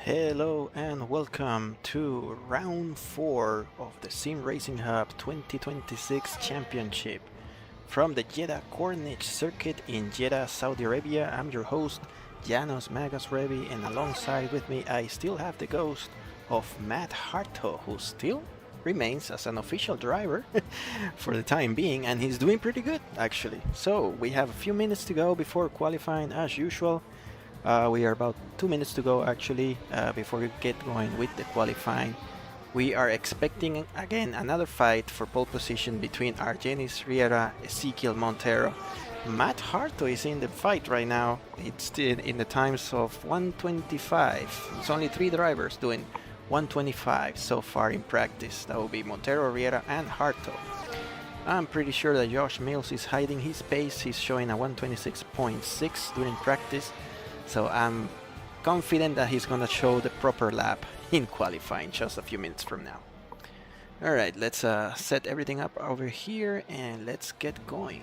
Hello and welcome to round 4 of the SimRacingHub 2026 Championship from the Jeddah Corniche circuit in Jeddah, Saudi Arabia. I'm your host, Janos Magasrevy, and alongside with me I still have the ghost of Matt Harto, who still remains as an official driver for the time being, and he's doing pretty good actually. So we have a few minutes to go before qualifying as usual. We are about 2 minutes to go actually before we get going with the qualifying. We are expecting again another fight for pole position between Janos Riera, Ezequiel Montero. Matt Harto is in the fight right now. It's still in the times of 125. It's only 3 drivers doing 125 so far in practice. That will be Montero, Riera and Harto. I'm pretty sure that Josh Mills is hiding his pace. He's showing a 126.6 during practice. So I'm confident that he's gonna show the proper lap in qualifying just a few minutes from now. Alright, let's set everything up over here and let's get going.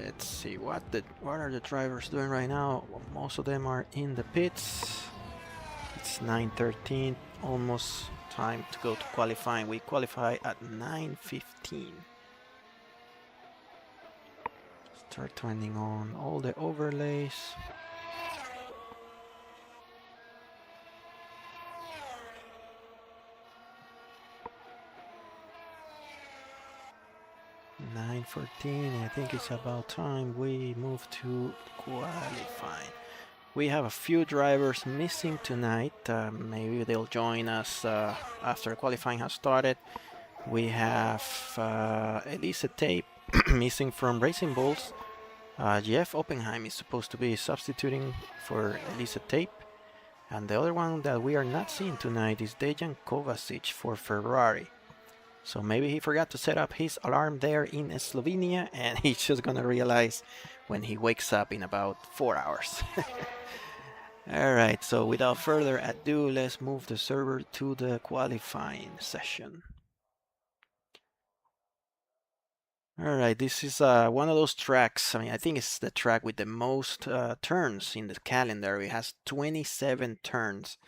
Let's see what are the drivers doing right now. Well, most of them are in the pits. It's 9:13, almost time to go to qualifying. We qualify at 9:15. Start turning on all the overlays. (9:14). I think it's about time we move to qualifying. We have a few drivers missing tonight. Maybe they'll join us after qualifying has started. We have Elisa Tape missing from Racing Bulls. Jeff Oppenheim is supposed to be substituting for Elisa Tape. And the other one that we are not seeing tonight is Dejan Kovacic for Ferrari. So maybe he forgot to set up his alarm there in Slovenia and he's just gonna realize when he wakes up in about 4 hours. Alright, so without further ado, let's move the server to the qualifying session. Alright, this is one of those tracks. I mean, I think it's the track with the most turns in the calendar. It has 27 turns.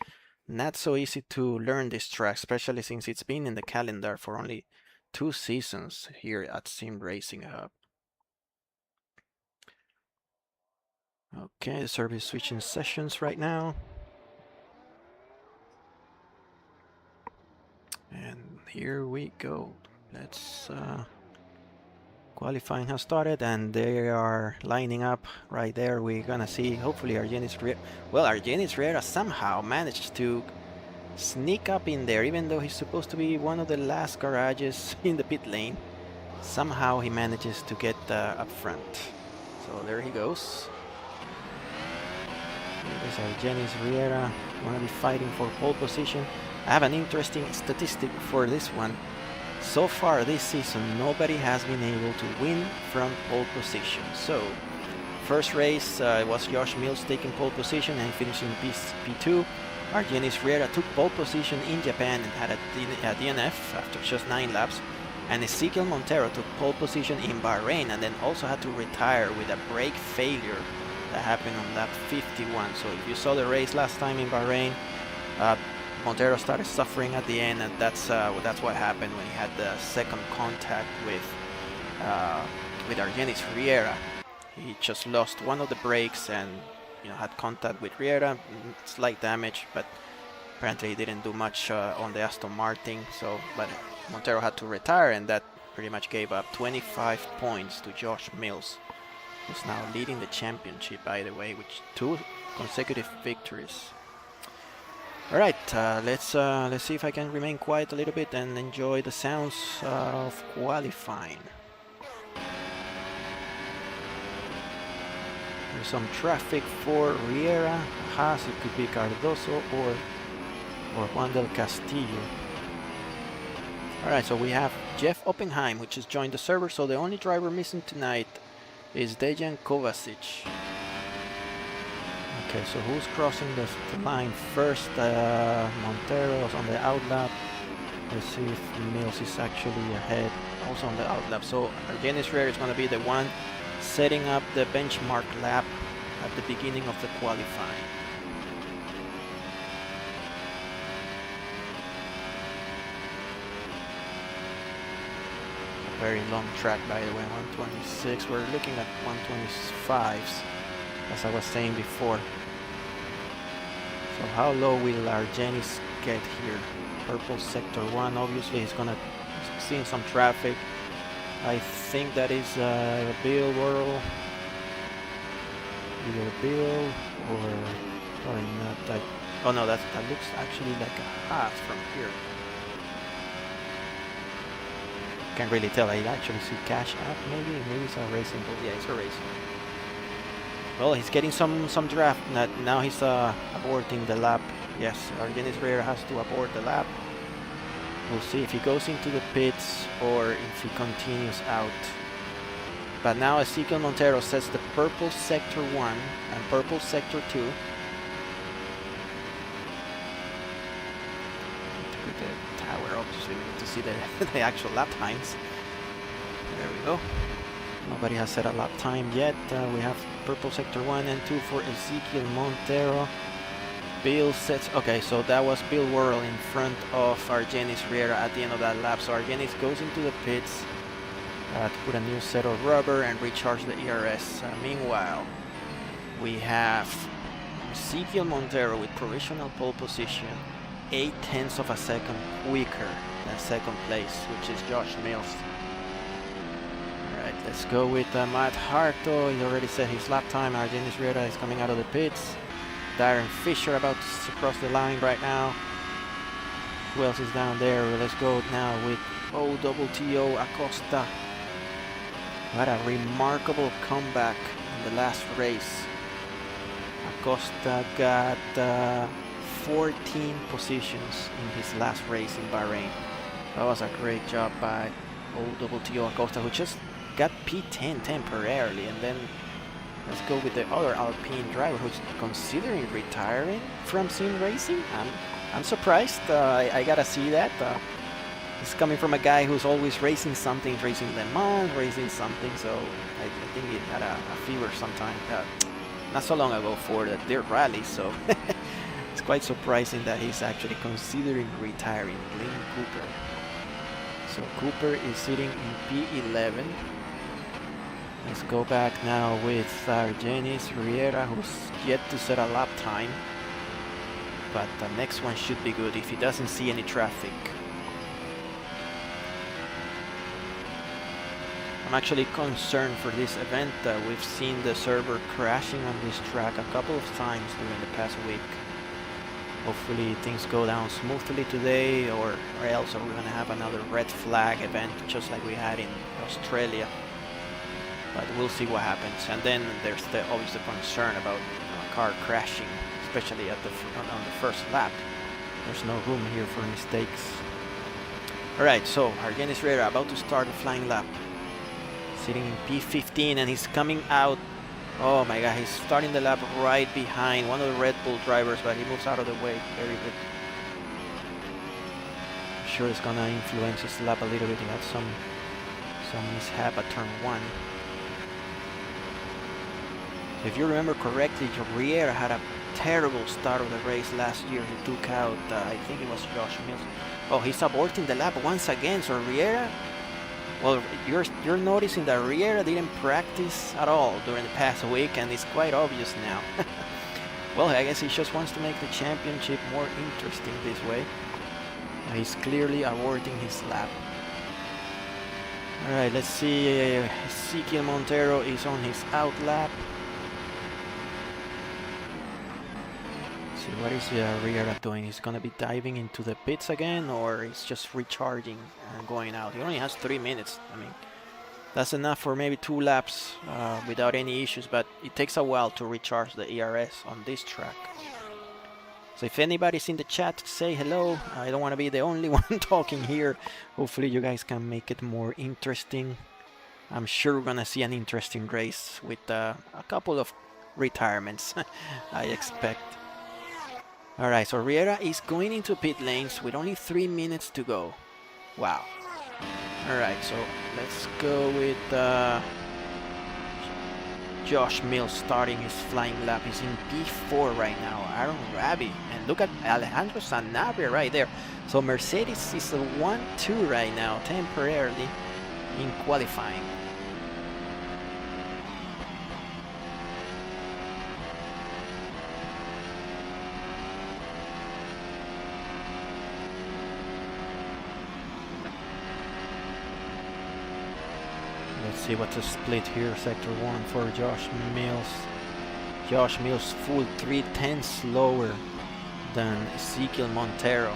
Not so easy to learn this track, especially since it's been in the calendar for only 2 seasons here at SimRacingHub. Okay, the server is switching sessions right now. And here we go. Let's qualifying has started and they are lining up right there. We're gonna see hopefully Janos Riera. Well, Janos Riera somehow managed to sneak up in there, even though he's supposed to be one of the last garages in the pit lane. Somehow he manages to get up front. So there he goes. There's Janos Riera, gonna be fighting for pole position. I have an interesting statistic for this one. So far this season, nobody has been able to win from pole position. So, first race was Josh Mills taking pole position and finishing P2. Janos Riera took pole position in Japan and had a DNF after just 9 laps. And Ezequiel Montero took pole position in Bahrain and then also had to retire with a brake failure that happened on lap 51. So if you saw the race last time in Bahrain, Montero started suffering at the end, and that's what happened when he had the second contact with Janos Riera. He just lost one of the brakes and had contact with Riera, slight damage, but apparently he didn't do much on the Aston Martin. So, but Montero had to retire, and that pretty much gave up 25 points to Josh Mills, who's now leading the championship, by the way, with 2 consecutive victories. Alright, let's see if I can remain quiet a little bit and enjoy the sounds of qualifying. There's some traffic for Riera, Haas, it could be Cardoso or Juan del Castillo. Alright, so we have Jeff Oppenheim, which has joined the server, so the only driver missing tonight is Dejan Kovacic. Okay, so who's crossing the line first? Montero's on the outlap. Let's see if Mills is actually ahead, also on the outlap. So Janos Riera is going to be the one setting up the benchmark lap at the beginning of the qualifying. A very long track, by the way, 126. We're looking at 125s, as I was saying before. So how low will our Janos get here? Purple sector 1, obviously he's gonna see some traffic. I think that is a Bill whirl, either Bill or not. Oh no, that looks actually like a half from here. Can't really tell. I actually see Cash App, maybe it's a racing bull. Yeah, it's a racing. Well, he's getting some draft. Now he's aborting the lap. Yes, our Janos Riera has to abort the lap. We'll see if he goes into the pits or if he continues out. But now Ezekiel Montero sets the purple sector 1 and purple sector 2. With the tower, obviously we need to see the actual lap times. There we go. Nobody has set a lap time yet. We have purple sector 1 and 2 for Ezekiel Montero. Bill sets, okay, so that was Bill Whirl in front of our Janos Riera at the end of that lap. So our Janos goes into the pits to put a new set of rubber and recharge the ERS. Meanwhile, we have Ezekiel Montero with provisional pole position, 0.8 of a second quicker than second place, which is Josh Mills. Alright, let's go with Matt Harto. He already set his lap time. Our Janos Riera is coming out of the pits. Darren Fisher about to cross the line right now. Who else is down there? Let's go now with OTTO Acosta. What a remarkable comeback in the last race. Acosta got 14 positions in his last race in Bahrain. That was a great job by OTTO Acosta, who just got P10 temporarily, and then let's go with the other Alpine driver who's considering retiring from sim racing. I'm surprised. I gotta see that. It's coming from a guy who's always racing something, racing Le Mans, racing something. So I think he had a fever sometime, not so long ago, for the dirt rally. So it's quite surprising that he's actually considering retiring. Lynn Cooper. So Cooper is sitting in P11. Let's go back now with our Janos Riera, who's yet to set a lap time. But the next one should be good if he doesn't see any traffic. I'm actually concerned for this event. We've seen the server crashing on this track a couple of times during the past week. Hopefully things go down smoothly today, or else we're going to have another red flag event just like we had in Australia. But we'll see what happens. And then there's the obvious concern about a car crashing, especially at on the first lap. There's no room here for mistakes. Alright, so our Janos Riera about to start a flying lap. Sitting in P15, and he's coming out. Oh my god, he's starting the lap right behind one of the Red Bull drivers, but he moves out of the way. Very good. I'm sure it's gonna influence his lap a little bit. He had some mishap at turn 1. If you remember correctly, Riera had a terrible start of the race last year. He took out, I think it was Josh Mills. Oh, he's aborting the lap once again. So Riera, well, you're noticing that Riera didn't practice at all during the past week, and it's quite obvious now. Well, I guess he just wants to make the championship more interesting this way. He's clearly aborting his lap. Alright, let's see. Ezekiel Montero is on his out lap. What is Riera doing? He's gonna be diving into the pits again, or he's just recharging and going out? He only has 3 minutes. I mean, that's enough for maybe 2 laps without any issues, but it takes a while to recharge the ERS on this track. So if anybody's in the chat, say hello. I don't want to be the only one talking here. Hopefully you guys can make it more interesting. I'm sure we're gonna see an interesting race with a couple of retirements, I expect. Alright, so Riera is going into pit lanes with only 3 minutes to go. Wow. Alright, so let's go with Josh Mills starting his flying lap. He's in P4 right now. Arabian, and look at Alejandro Sanabria right there. So Mercedes is a 1-2 right now, temporarily in qualifying. Let's see what's a split here. Sector 1 for Josh Mills. Josh Mills full 3/10 slower than Ezekiel Montero.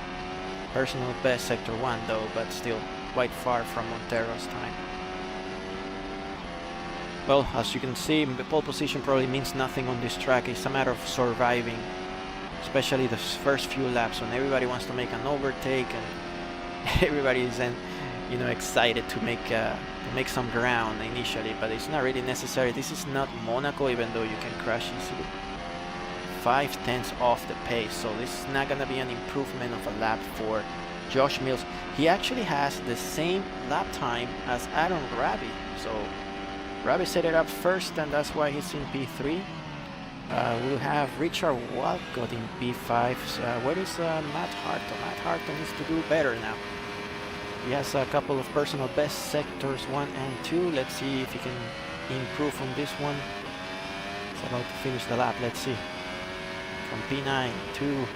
Personal best sector 1 though, but still quite far from Montero's time. Well, as you can see, the pole position probably means nothing on this track. It's a matter of surviving, especially the first few laps when everybody wants to make an overtake and everybody is excited to make some ground initially, but it's not really necessary. This is not Monaco, even though you can crash easily. 5/10 off the pace, so this is not gonna be an improvement of a lap for Josh Mills. He actually has the same lap time as Rabi, so Rabi set it up first, and that's why he's in P3. We'll have Richard Walcott in P5. Where is Matt Harton? Matt Harton needs to do better now. He has a couple of personal best sectors 1 and 2. Let's see if he can improve on this one. It's about to finish the lap. Let's see. From P9 to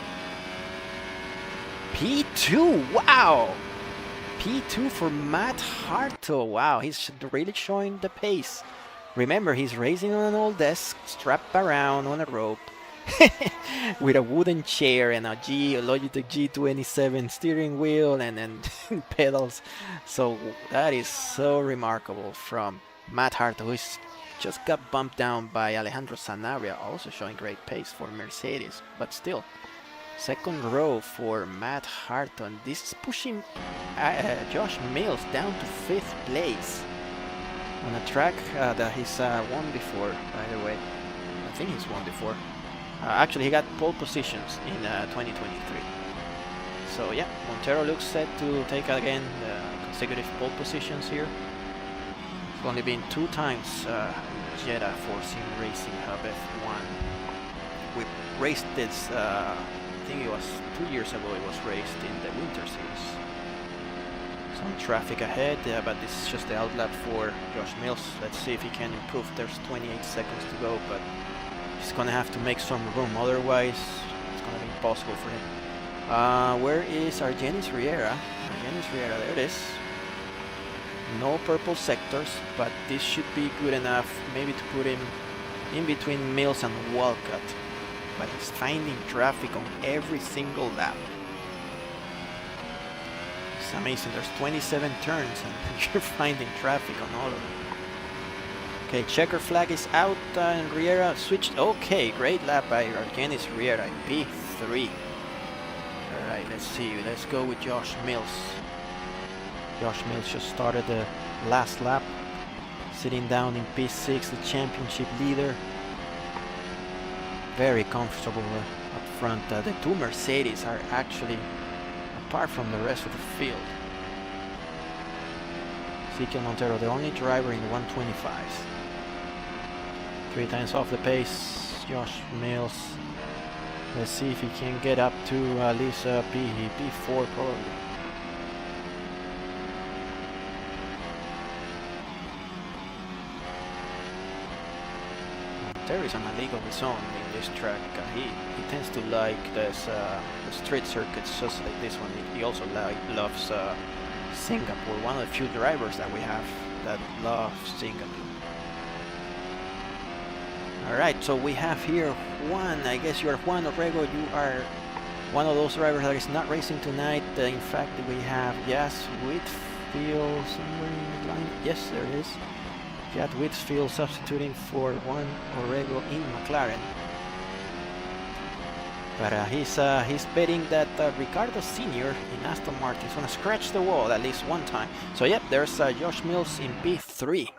P2. Wow! P2 for Matt Harto. Wow, he's really showing the pace. Remember, he's racing on an old desk, strapped around on a rope, with a wooden chair and a Logitech G27 steering wheel and then pedals. So that is so remarkable from Matt Harto, who's just got bumped down by Alejandro Sanabria, also showing great pace for Mercedes, but still. Second row for Matt Harton. This is pushing Josh Mills down to 5th place on a track that he's won before, by the way. I think he's won before. Actually, he got pole positions in 2023. So yeah, Montero looks set to take again consecutive pole positions here. It's only been 2 times Jeddah for SimRacingHub F1. We raced this, I think it was 2 years ago, it was raced in the Winter Series. Some traffic ahead, but this is just the outlap for Josh Mills. Let's see if he can improve. There's 28 seconds to go, but he's gonna have to make some room, otherwise it's gonna be impossible for him. Where is Janos Riera? Janos Riera, there it is. No purple sectors, but this should be good enough maybe to put him in between Mills and Walcott. But he's finding traffic on every single lap. It's amazing, there's 27 turns and you're finding traffic on all of them. Okay, checker flag is out and Riera switched. Okay, great lap by Janos Riera in P3. Alright, let's see. Let's go with Josh Mills. Josh Mills just started the last lap, sitting down in P6, the championship leader. Very comfortable up front. The 2 Mercedes are actually apart from the rest of the field. Ezekiel Montero, the only driver in the 125s. 3 times off the pace, Josh Mills. Let's see if he can get up to at least P4 probably. Montero is on a league of his own in this track. He tends to like this, the street circuits just like this one. He also loves Singapore, one of the few drivers that we have that love Singapore. Alright, so we have here Juan. I guess you are Juan Orrego. You are one of those drivers that is not racing tonight. In fact, we have Jas Whitfield somewhere in the line. Yes, there is. Jas Whitfield substituting for Juan Orrego in McLaren. But he's betting that Ricardo Sr. in Aston Martin is going to scratch the wall at least one time. So yep, there's Josh Mills in P3.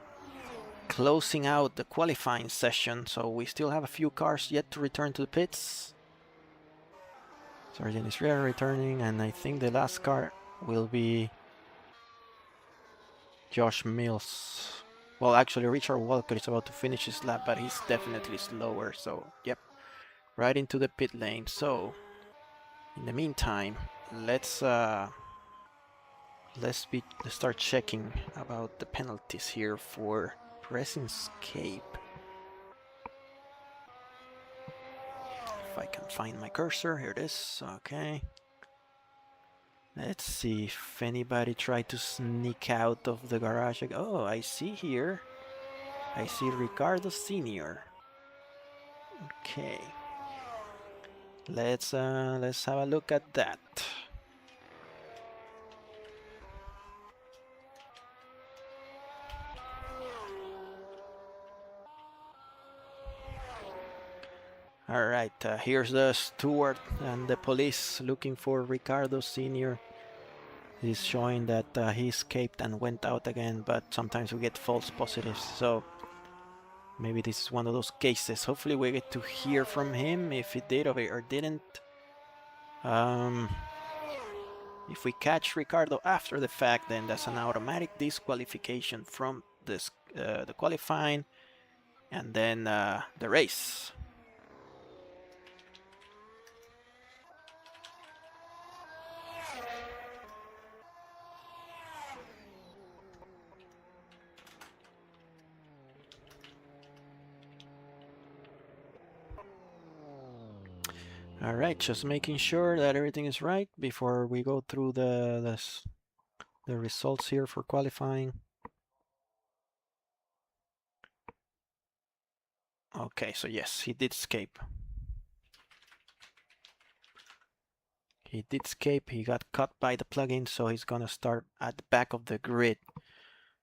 Closing out the qualifying session, so we still have a few cars yet to return to the pits. Sargent is returning, and I think the last car will be Josh Mills. Well, actually, Richard Walker is about to finish his lap, but he's definitely slower. So, yep, right into the pit lane. So, in the meantime, let's start checking about the penalties here for pressing escape. If I can find my cursor, here it is. Okay. Let's see if anybody tried to sneak out of the garage. Oh, I see here. I see Ricardo Senior. Okay. Let's have a look at that. All right, here's the steward and the police looking for Ricardo Senior. He's showing that he escaped and went out again, but sometimes we get false positives, so maybe this is one of those cases. Hopefully we get to hear from him if he did or didn't. If we catch Ricardo after the fact, then that's an automatic disqualification from this, the qualifying and then the race. All right, just making sure that everything is right before we go through the results here for qualifying. Okay, so yes, he did escape. He did escape. He got caught by the plugin, so he's gonna start at the back of the grid.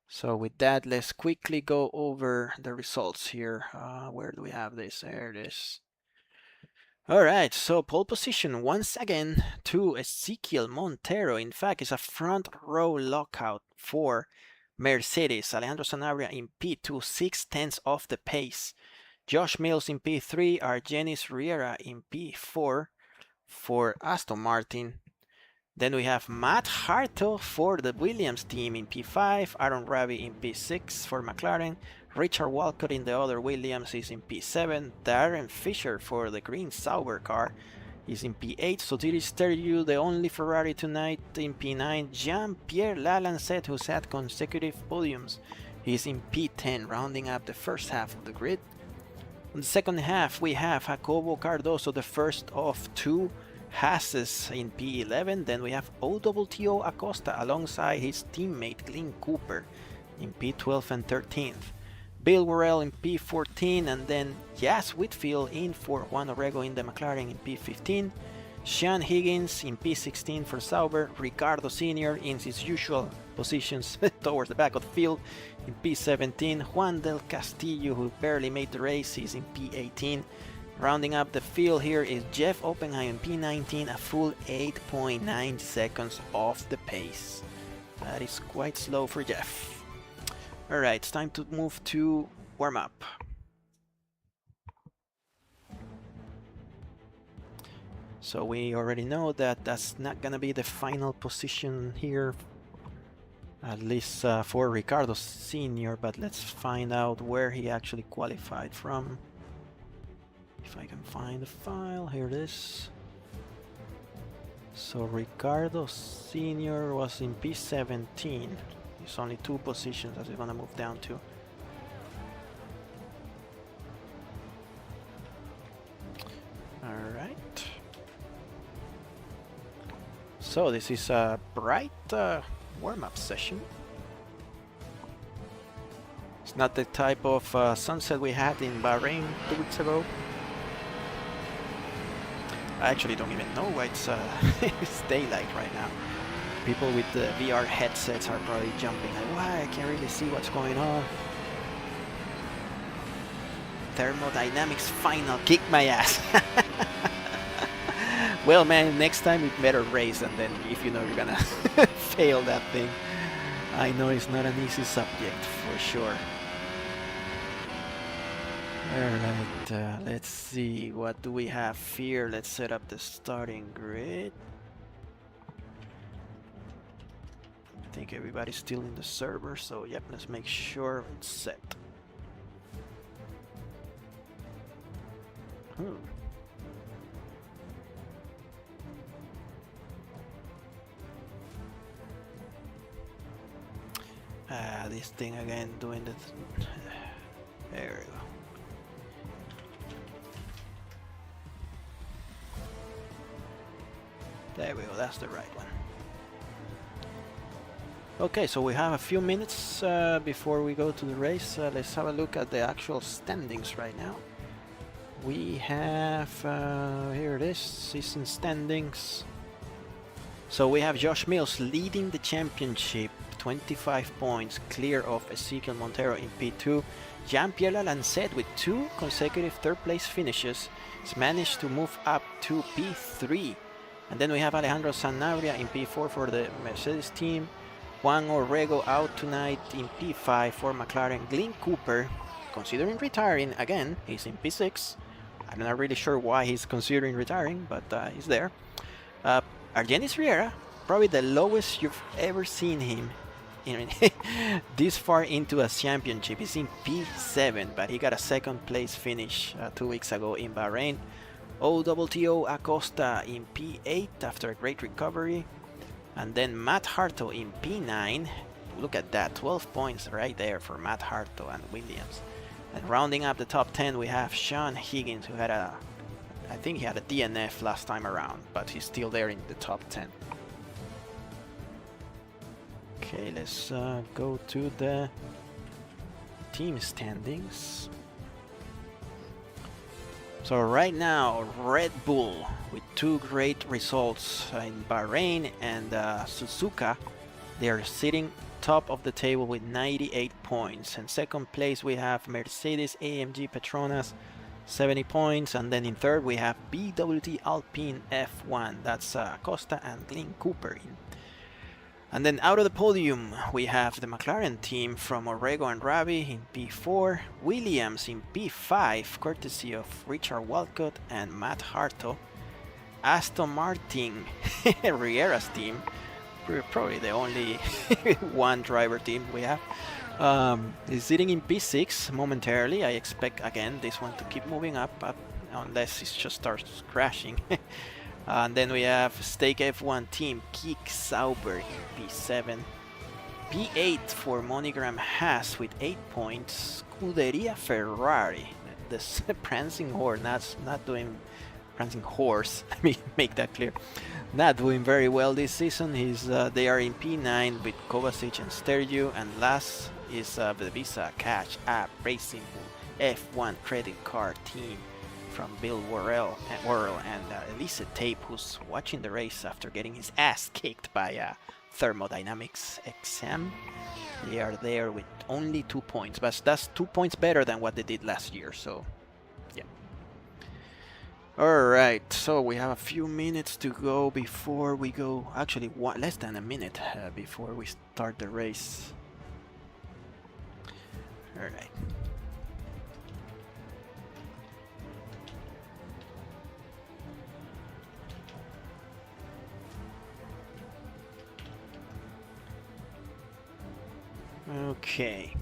So with that, let's quickly go over the results here. Where do we have this? There it is. All right, so pole position once again to Ezequiel Montero. In fact, it's a front row lockout for Mercedes. Alejandro Sanabria in P2, 6/10 off the pace. Josh Mills in P3, Argenis Riera in P4 for Aston Martin. Then we have Matt Hartel for the Williams team in P5, Aaron Ravi in P6 for McLaren, Richard Walcott in the other Williams is in P7, Darren Fisher for the green Sauber car is in P8, Sotiris Stergiou, the only Ferrari tonight, in P9, Jean-Pierre Lalancette, who's had consecutive podiums, is in P10, rounding up the first half of the grid. In the second half, we have Jacobo Cardoso, the first of two Hasses in P11. Then we have OWTO Acosta alongside his teammate Glenn Cooper in P12 and 13th. Bill Worrell in P14, and then Jas Whitfield in for Juan Orrego in the McLaren in P15. Sean Higgins in P16 for Sauber. Ricardo Senior in his usual positions towards the back of the field in P17. Juan Del Castillo, who barely made the race, is in P18. Rounding up the field here is Jeff Oppenheim in P19, a full 8.9 seconds off the pace. That is quite slow for Jeff. Alright, it's time to move to warm-up. So we already know that that's not gonna be the final position here, at least for Ricardo Senior, but let's find out where he actually qualified from. If I can find the file, here it is. So Ricardo Senior was in P17. It's only two positions that we're gonna move down to. Alright. So this is a bright warm-up session. It's not the type of sunset we had in Bahrain 2 weeks ago. I actually don't even know why it's, it's daylight right now. People with the VR headsets are probably jumping like, why? I can't really see what's going on. Thermodynamics final, kick my ass. Well, man, next time you better race, and then if you know you're gonna fail that thing. I know it's not an easy subject for sure. Alright, let's see, what do we have here? Let's set up the starting grid. think everybody's still in the server, so yep, let's make sure it's set. This thing again doing the... There we go. There we go, that's the right one. Okay, so we have a few minutes before we go to the race. Let's have a look at the actual standings right now. We have, here it is, season standings. So we have Josh Mills leading the championship, 25 points, clear of Ezekiel Montero in P2. Jean-Pierre Lalancet with 2 consecutive third place finishes has managed to move up to P3. And then we have Alejandro Sanabria in P4 for the Mercedes team. Juan Orrego out tonight in P5 for McLaren. Glenn Cooper, considering retiring again, he's in P6. I'm not really sure why he's considering retiring, but he's there. Argenis Riera, probably the lowest you've ever seen him in this far into a championship. He's in P7, but he got a second place finish 2 weeks ago in Bahrain. OTTO Acosta in P8 after a great recovery. And then Matt Harto in P9. Look at that, 12 points right there for Matt Harto and Williams. And rounding up the top 10, we have Sean Higgins, who had a, I think he had a DNF last time around, but he's still there in the top 10. Okay, let's go to the team standings. So right now, Red Bull with 2 great results in Bahrain and Suzuka, they are sitting top of the table with 98 points. In second place we have Mercedes AMG Petronas, 70 points, and then in third we have BWT Alpine F1, that's Costa and Glenn Cooper. And then out of the podium we have the McLaren team from Orrego and Ravi in P4, Williams in P5 courtesy of Richard Walcott and Matt Harto, Aston Martin Riera's team, probably the only one driver team we have, is sitting in P6 momentarily. I expect again this one to keep moving up unless it just starts crashing. And then we have Stake F1 team Kik Sauber in P7, P8 for Monogram Haas with 8 points, Scuderia Ferrari, the prancing horse, not doing prancing horse. Let me make that clear. Not doing very well this season. They are in P9 with Kovacic and Sterju, and last is the Visa Cash App Racing F1 credit card team from Bill Worrell and Elise Tape, who's watching the race after getting his ass kicked by Thermodynamics exam. They are there with only 2 points, but that's 2 points better than what they did last year, so yeah. Alright, so we have a few minutes to go before we go, actually less than a minute before we start the race. Alright. Okay.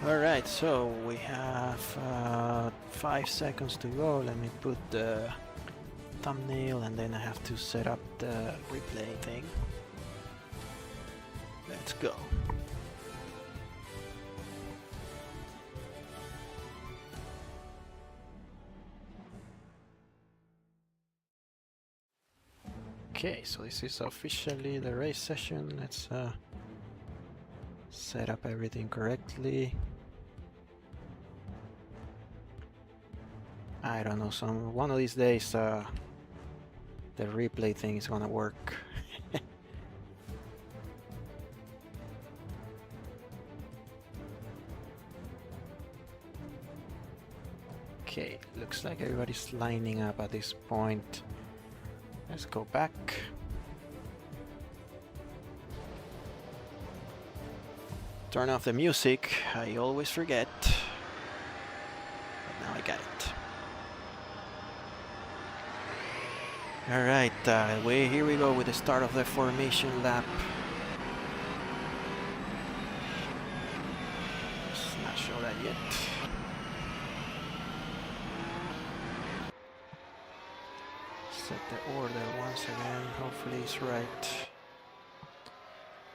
Alright, so we have 5 seconds to go. Let me put the thumbnail and then I have to set up the replay thing. Let's go. Okay, so this is officially the race session. Let's set up everything correctly. I don't know, one of these days the replay thing is gonna work. Okay, looks like everybody's lining up at this point. Let's go back. Turn off the music. I always forget. But now I got it. Alright, here we go with the start of the formation lap. Let's not show that yet. Set the order once again, hopefully it's right.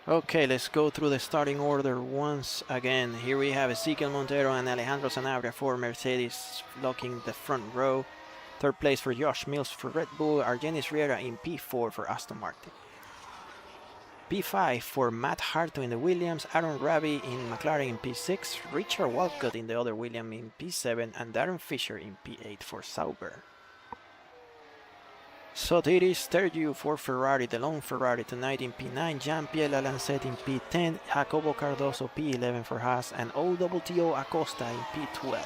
Okay, let's go through the starting order once again. Here we have Ezequiel Montero and Alejandro Sanabria for Mercedes blocking the front row. Third place for Josh Mills for Red Bull, Argenis Riera in P4 for Aston Martin. P5 for Matt Harto in the Williams, Aaron Rabi in McLaren in P6, Richard Walcott in the other Williams in P7, and Darren Fisher in P8 for Sauber. Sotiris Stergiou for Ferrari, the lone Ferrari tonight in P9, Jean-Pierre Lalancette in P10, Jacobo Cardoso P11 for Haas, and OTTO Acosta in P12.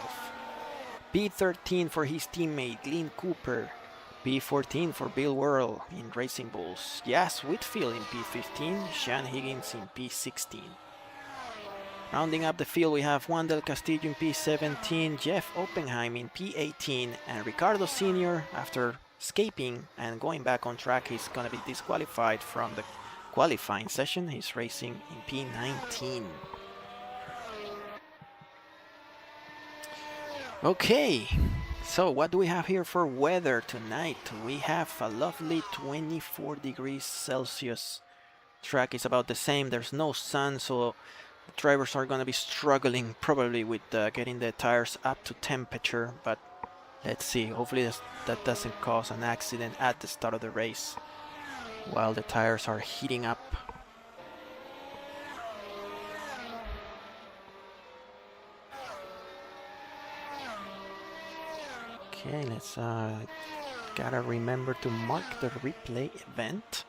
P13 for his teammate Lynn Cooper, P14 for Bill Worrell in Racing Bulls, Jas Whitfield in P15, Sean Higgins in P16. Rounding up the field we have Juan del Castillo in P17, Jeff Oppenheim in P18, and Ricardo Sr. after escaping and going back on track, he's going to be disqualified from the qualifying session. He's racing in P19. Okay, so what do we have here for weather tonight? We have a lovely 24 degrees Celsius. Track is about the same. There's no sun, so the drivers are going to be struggling probably with getting the tires up to temperature, but let's see. Hopefully that doesn't cause an accident at the start of the race while the tires are heating up. Okay, let's gotta remember to mark the replay event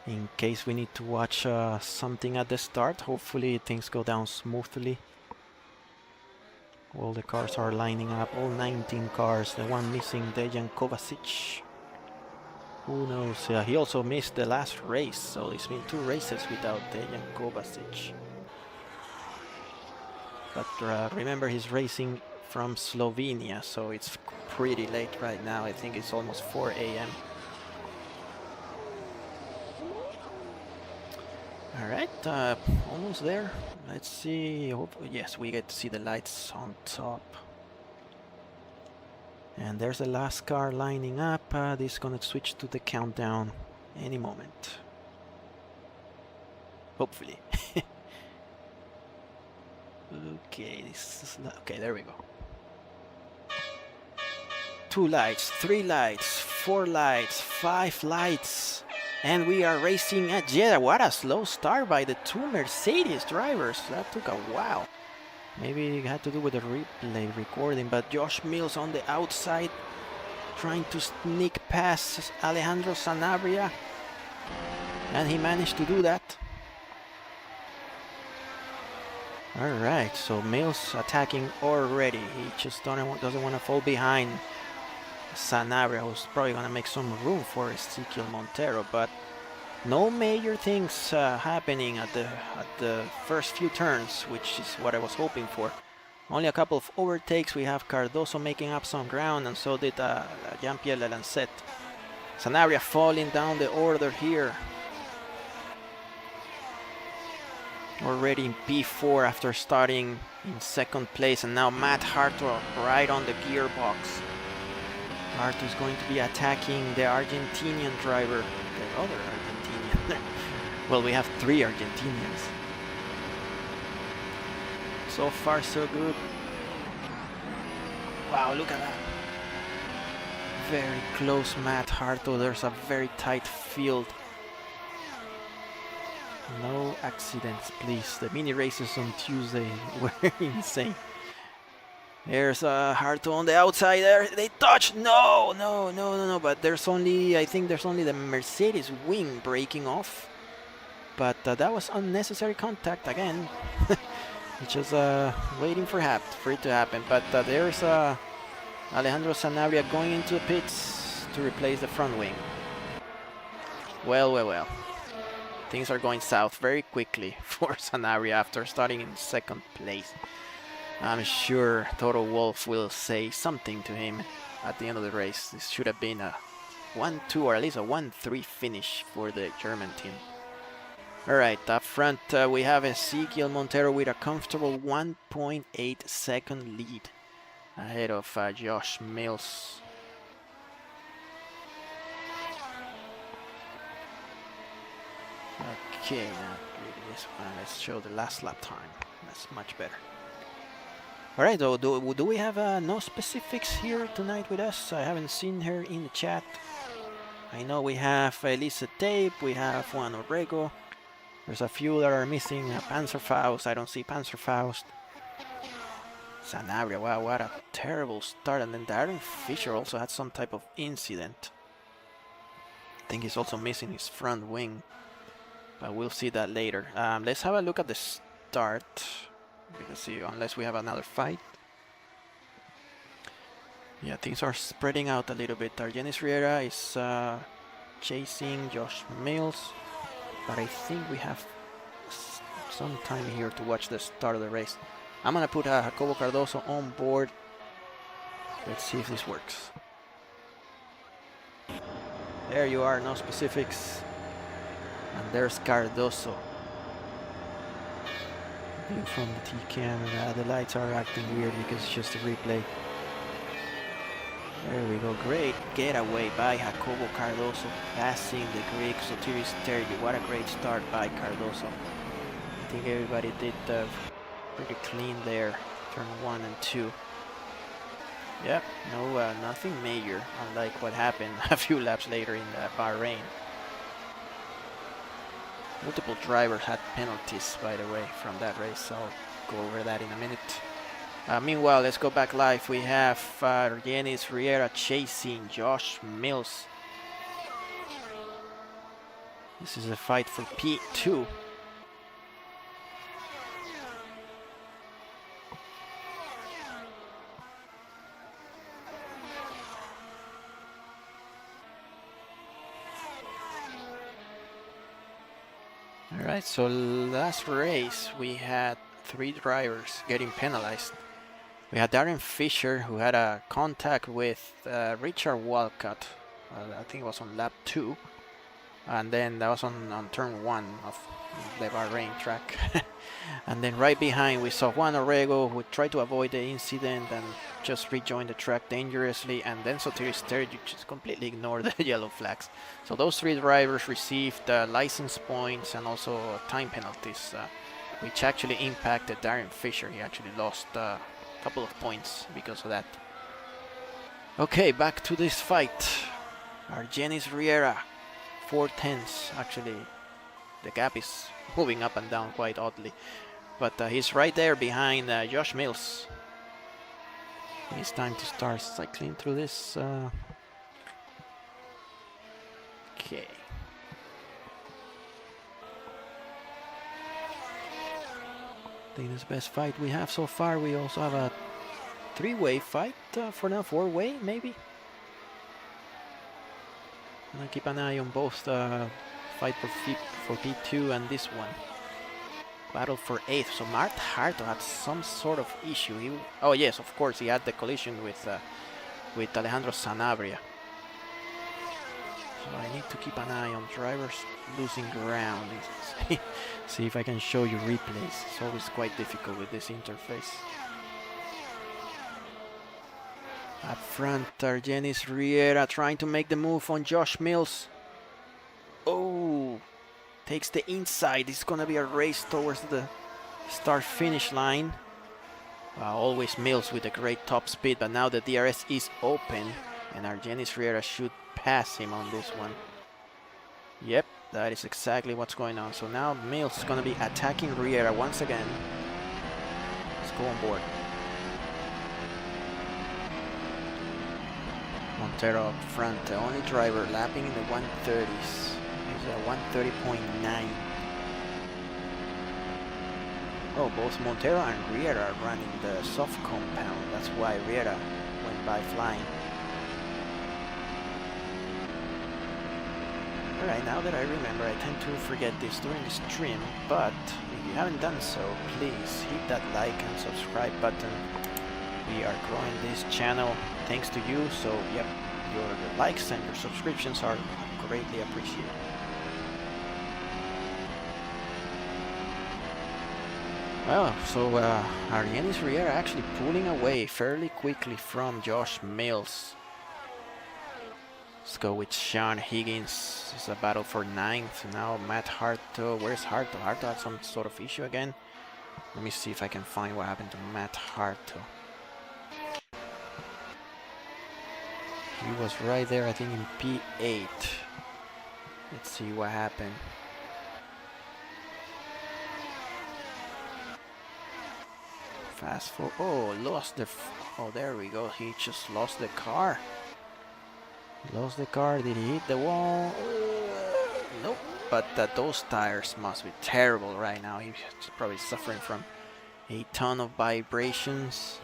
in case we need to watch something at the start. Hopefully things go down smoothly. All the cars are lining up, all 19 cars. The one missing, Dejan Kovacic. Who knows? He also missed the last race, so it's been 2 races without Dejan Kovacic. But remember, he's racing from Slovenia, so it's pretty late right now. I think it's almost 4 a.m. Alright, almost there. Let's see. Yes, we get to see the lights on top. And there's the last car lining up. This is gonna switch to the countdown any moment. Hopefully. Okay, okay, there we go. 2 lights, 3 lights, 4 lights, 5 lights, and we are racing at Jeddah. What a slow start by the 2 Mercedes drivers. That took a while. Maybe it had to do with the replay recording, but Josh Mills on the outside trying to sneak past Alejandro Sanabria, and he managed to do that. Alright, so Mills attacking already. He just doesn't want to fall behind Sanabria, who's probably going to make some room for Ezequiel Montero, but no major things happening at the first few turns, which is what I was hoping for. Only a couple of overtakes. We have Cardoso making up some ground, and so did Jean-Pierre Lalancette. Sanabria falling down the order here. Already in P4 after starting in 2nd place, and now Matt Harto right on the gearbox. Harto is going to be attacking the Argentinian driver, the other Argentinian. Well, we have 3 Argentinians. So far, so good. Wow, look at that. Very close, Matt Harto. There's a very tight field. No accidents, please. The mini races on Tuesday were insane. There's Harto on the outside there. They touched. No. But there's only, I think there's only the Mercedes wing breaking off. But that was unnecessary contact again. Just waiting for it to happen. But there's Alejandro Sanabria going into the pits to replace the front wing. Well. Things are going south very quickly for Sanabria after starting in second place. I'm sure Toto Wolff will say something to him at the end of the race. This should have been a 1-2 or at least a 1-3 finish for the German team. Alright, up front we have Ezequiel Montero with a comfortable 1.8 second lead ahead of Josh Mills. Okay, now this one, let's show the last lap time. That's much better. Alright, though, do we have no specifics here tonight with us? I haven't seen her in the chat. I know we have Elisa Tape, we have Juan Orrego. There's a few that are missing. Panzerfaust, I don't see Panzerfaust. Sanabria, wow, what a terrible start. And then Darren Fisher also had some type of incident. I think he's also missing his front wing. But we'll see that later. Let's have a look at the start. Because see, unless we have another fight. Yeah, things are spreading out a little bit. Argenis Riera is chasing Josh Mills. But I think we have some time here to watch the start of the race. I'm gonna put Jacobo Cardoso on board. Let's see if this works. There you are, no specifics. And there's Cardoso. View from the T-cam, and the lights are acting weird because it's just a replay. There we go, great getaway by Jacobo Cardoso, passing the Greek Sotiris Tergi. What a great start by Cardoso. I think everybody did pretty clean there, turn 1 and 2. Yep, no, nothing major, unlike what happened a few laps later in Bahrain. Multiple drivers had penalties, by the way, from that race. I'll go over that in a minute. Meanwhile, let's go back live. We have Argenis Riera chasing Josh Mills. This is a fight for P2. Alright, so last race we had 3 drivers getting penalized. We had Darren Fisher, who had a contact with Richard Walcott. I think it was on lap 2. And then that was on turn 1 of the Bahrain track. And then right behind we saw Juan Orrego, who tried to avoid the incident and just rejoined the track dangerously. And then Sotiris Tergi just completely ignored the yellow flags. So those 3 drivers received license points and also time penalties, which actually impacted Darren Fisher. He actually lost a couple of points because of that. Okay, back to this fight. Argenis Riera, 4/10. Actually, the gap is moving up and down quite oddly. But he's right there behind Josh Mills. It's time to start cycling through this. Okay. I think this is the best fight we have so far. We also have a 3-way fight for now, 4-way maybe. I'm gonna keep an eye on both fight for P2 and this one. Battle for 8th. So Mart Harto had some sort of issue. Oh yes, of course, he had the collision with Alejandro Sanabria. So I need to keep an eye on drivers losing ground. See if I can show you replays. It's always quite difficult with this interface. Up front, Argenis Riera trying to make the move on Josh Mills. Oh, takes the inside. It's gonna be a race towards the start-finish line. Always Mills with a great top speed, but now the DRS is open, and Argenis Riera should pass him on this one. Yep, that is exactly what's going on. So now Mills is gonna be attacking Riera once again. Let's go on board. Montero up front, the only driver lapping in the 130s. He's at 130.9. Oh, both Montero and Riera are running the soft compound. That's why Riera went by flying. Alright, now that I remember, I tend to forget this during the stream, but if you haven't done so, please hit that like and subscribe button. We are growing this channel thanks to you, so yep, your likes and your subscriptions are greatly appreciated. Well, so Janos Riera actually pulling away fairly quickly from Josh Mills. Let's go with Sean Higgins. It's a battle for 9th. Now Matt Harto. Where's Harto? Harto had some sort of issue again. Let me see if I can find what happened to Matt Harto. He was right there, I think, in P8. Let's see what happened. Fast forward. Oh, lost the. Oh, there we go. He just lost the car. Lost the car. Did he hit the wall? Nope. But those tires must be terrible right now. He's probably suffering from a ton of vibrations.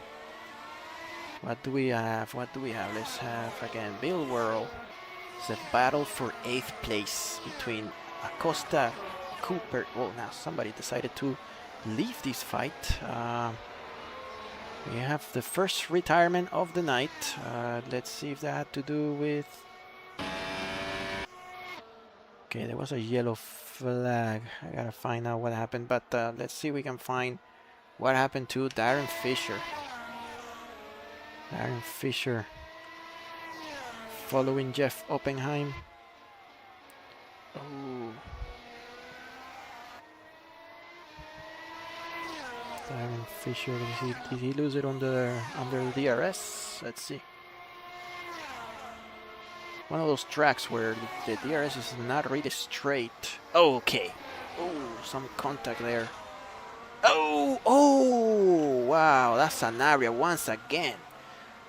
What do we have? What do we have? Let's have again Bill Whirl. It's a battle for 8th place between Acosta, Cooper. Oh, now somebody decided to leave this fight. We have the first retirement of the night. Let's see if that had to do with... Okay, there was a yellow flag. I gotta find out what happened, but let's see if we can find what happened to Darren Fisher. Darren Fisher following Jeff Oppenheim. Oh. Darren Fisher, did he lose it under DRS? Let's see. One of those tracks where the DRS is not really straight. Oh, okay. Oh, some contact there. Oh, wow, that's an area once again.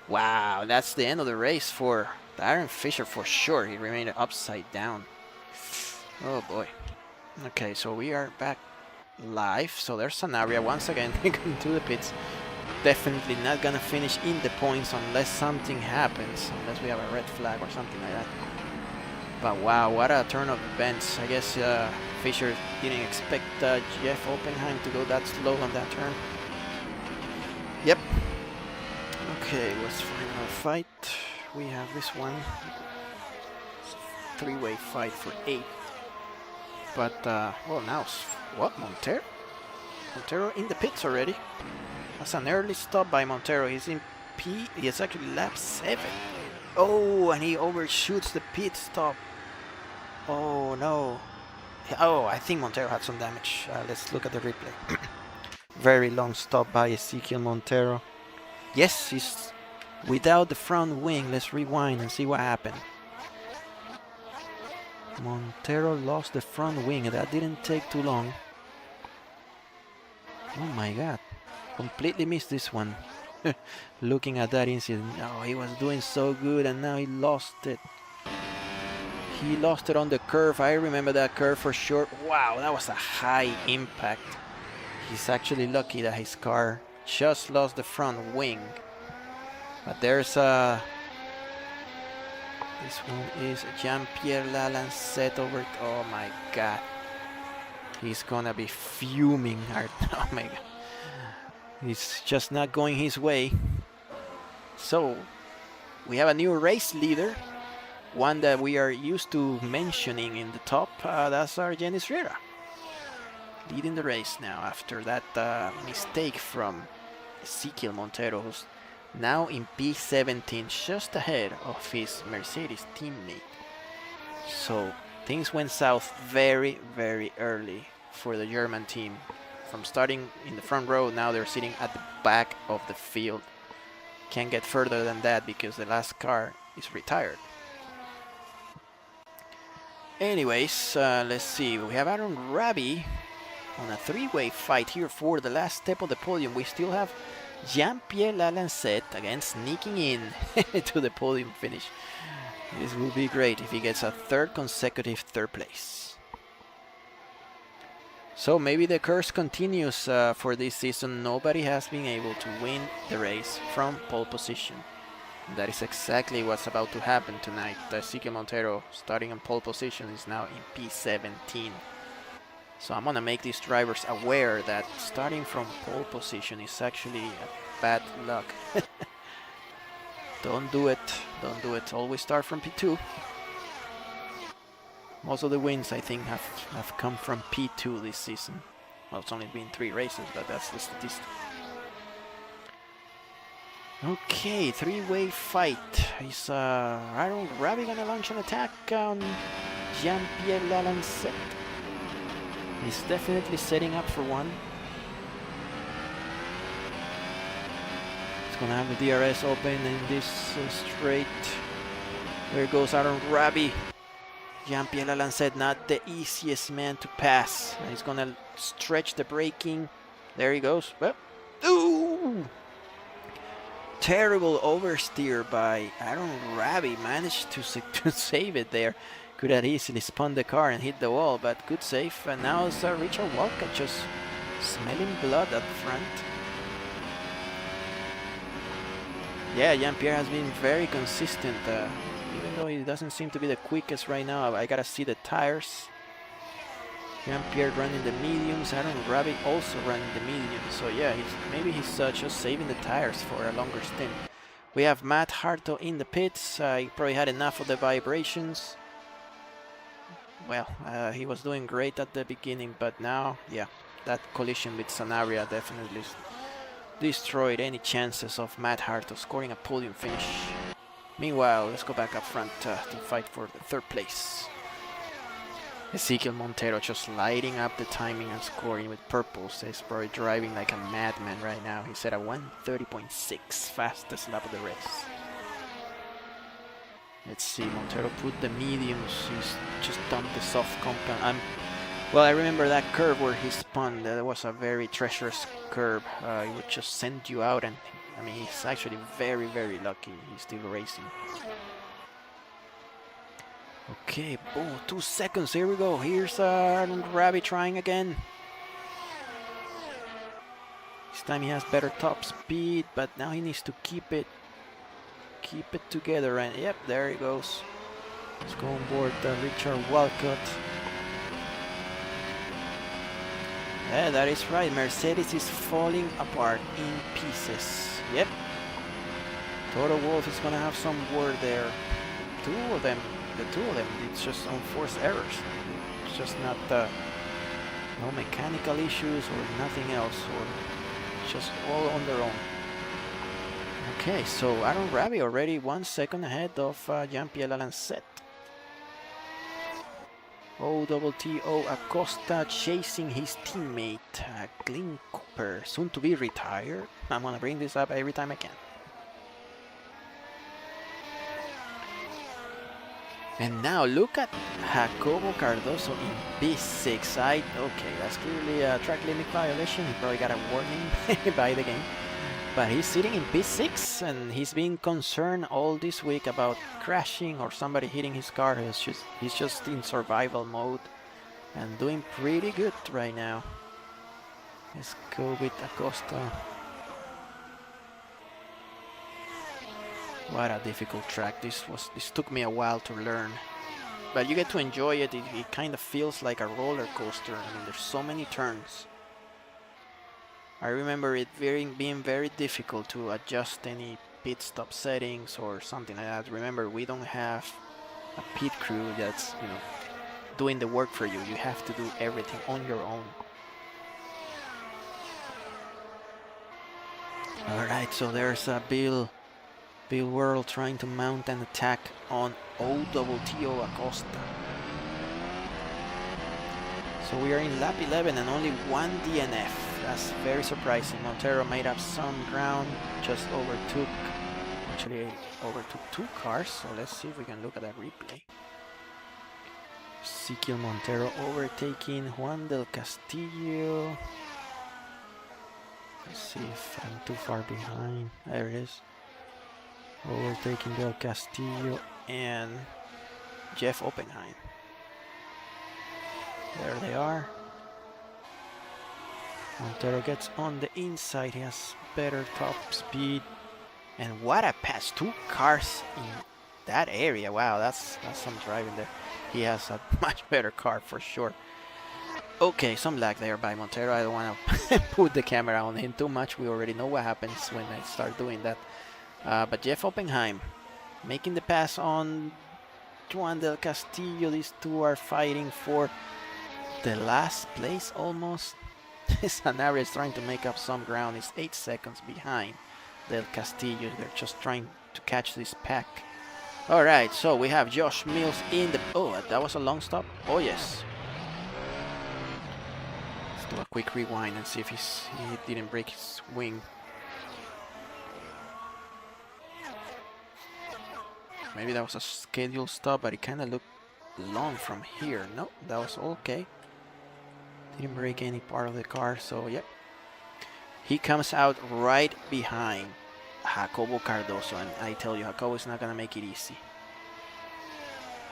Wow, that's the end of the race for Darren Fisher for sure. He remained upside down. Oh boy. Okay, so we are back live. So there's Sanaria once again into the pits. Definitely not gonna finish in the points unless something happens, unless we have a red flag or something like that. But wow, what a turn of events. I guess Fisher didn't expect Jeff Oppenheim to go that slow on that turn. Yep. Okay, let's find our fight. We have this one. It's a 3-way fight for 8. But, well, now, what, Montero? Montero in the pits already. That's an early stop by Montero. He's in P, he's actually lap 7. Oh, and he overshoots the pit stop. Oh, no. Oh, I think Montero had some damage. Let's look at the replay. Very long stop by Ezekiel Montero. Yes, he's without the front wing. Let's rewind and see what happened. Montero lost the front wing. That didn't take too long. Oh my god. Completely missed this one. Looking at that incident. Oh, he was doing so good and now he lost it. He lost it on the curve. I remember that curve for sure. Wow, that was a high impact. He's actually lucky that his car just lost the front wing. But there's a... This one is Jean-Pierre Lalancette over... Oh my god. He's gonna be fuming. Oh my god. He's just not going his way. So, we have a new race leader. One that we are used to mentioning in the top. That's our Janos Riera. Leading the race now after that mistake from Ezekiel Montero, who's now in P17, just ahead of his Mercedes teammate. So things went south very, very early for the German team. From starting in the front row, now they're sitting at the back of the field. Can't get further than that because the last car is retired. Anyways, let's see. We have Aaron Rabi on a 3-way fight here for the last step of the podium. We still have Jean-Pierre Lalancette again sneaking in to the podium finish. This will be great if he gets a 3rd consecutive 3rd place. So maybe the curse continues for this season. Nobody has been able to win the race from pole position. That is exactly what's about to happen tonight. Ezequiel Montero, starting in pole position, is now in P17. So I'm gonna make these drivers aware that starting from pole position is actually a bad luck. Don't do it. Don't do it. Always start from P2. Most of the wins, I think, have come from P2 this season. Well, it's only been 3 races, but that's the statistic. Okay, 3-way fight. Is Arabian gonna launch an attack on Jean-Pierre Lalancette? He's definitely setting up for one. He's gonna have the DRS open in this straight. There goes Arabian. Jean-Pierre Lalancette, not the easiest man to pass. He's gonna stretch the braking. There he goes. Well, ooh! Terrible oversteer by Arabian. Managed to save it there. Could have easily spun the car and hit the wall, but good save. And now it's Richard Walcott just smelling blood up front. Yeah, Jean-Pierre has been very consistent. Even though he doesn't seem to be the quickest right now, I gotta see the tires. Jean-Pierre running the mediums, Arabian also running the mediums. So yeah, maybe he's just saving the tires for a longer stint. We have Matt Harto in the pits. He probably had enough of the vibrations. Well, he was doing great at the beginning, but now, yeah, that collision with Sanabria definitely destroyed any chances of Matt Harto scoring a podium finish. Meanwhile, let's go back up front to fight for the 3rd place. Ezequiel Montero just lighting up the timing and scoring with purples. He's probably driving like a madman right now. He's at a 1:30.6, fastest lap of the race. Let's see, Montero put the mediums. He's just dumped the soft compound. Well, I remember that curve where he spun. That was a very treacherous curve. It would just send you out, and I mean, he's actually very, very lucky. He's still racing. Okay, boom, 2 seconds. Here we go. Here's Arabian trying again. This time he has better top speed, but now he needs to keep it together. And yep, there he goes. Let's go on board Richard Walcott. Yeah, that is right. Mercedes is falling apart in pieces. Yep. Toto Wolff is gonna have some word there. The two of them, it's just unforced errors. It's just not no mechanical issues or nothing else, or just all on their own. Okay, so Arabian already 1 second ahead of Jean-Pierre Lalancette. OTTO Acosta chasing his teammate Glyn Cooper, soon to be retired. I'm gonna bring this up every time I can. And now look at Jacobo Cardoso in P6. Okay, that's clearly a track limit violation. He probably got a warning by the game. But he's sitting in P6 and he's been concerned all this week about crashing or somebody hitting his car. He's just in survival mode and doing pretty good right now. Let's go with Acosta. What a difficult track. This took me a while to learn, but you get to enjoy it. It kind of feels like a roller coaster. I mean, there's so many turns. I remember it being very difficult to adjust any pit stop settings or something like that. Remember, we don't have a pit crew that's, you know, doing the work for you. You have to do everything on your own. All right, so there's a Bill World trying to mount an attack on OTTO Acosta. So we are in lap 11 and only 1 DNF. That's very surprising. Montero made up some ground, just overtook 2 cars. So let's see if we can look at that replay. Ezequiel Montero overtaking Juan del Castillo. Let's see if I'm too far behind. There it is. Overtaking Del Castillo and Jeff Oppenheim. There they are. Montero gets on the inside. He has better top speed. And what a pass! 2 cars in that area. Wow, that's some driving there. He has a much better car for sure. Okay, some lag there by Montero. I don't want to put the camera on him too much. We already know what happens when I start doing that. But Jeff Oppenheim making the pass on Juan del Castillo. These two are fighting for the last place almost. Sanabria is trying to make up some ground. He's 8 seconds behind del Castillo. They're just trying to catch this pack. Alright, so we have Josh Mills in the... Oh, that was a long stop? Oh, yes. Let's do a quick rewind and see if he didn't break his wing. Maybe that was a scheduled stop, but it kind of looked long from here. No, that was okay. Didn't break any part of the car, so yep. He comes out right behind Jacobo Cardoso, and I tell you, Jacobo is not gonna make it easy.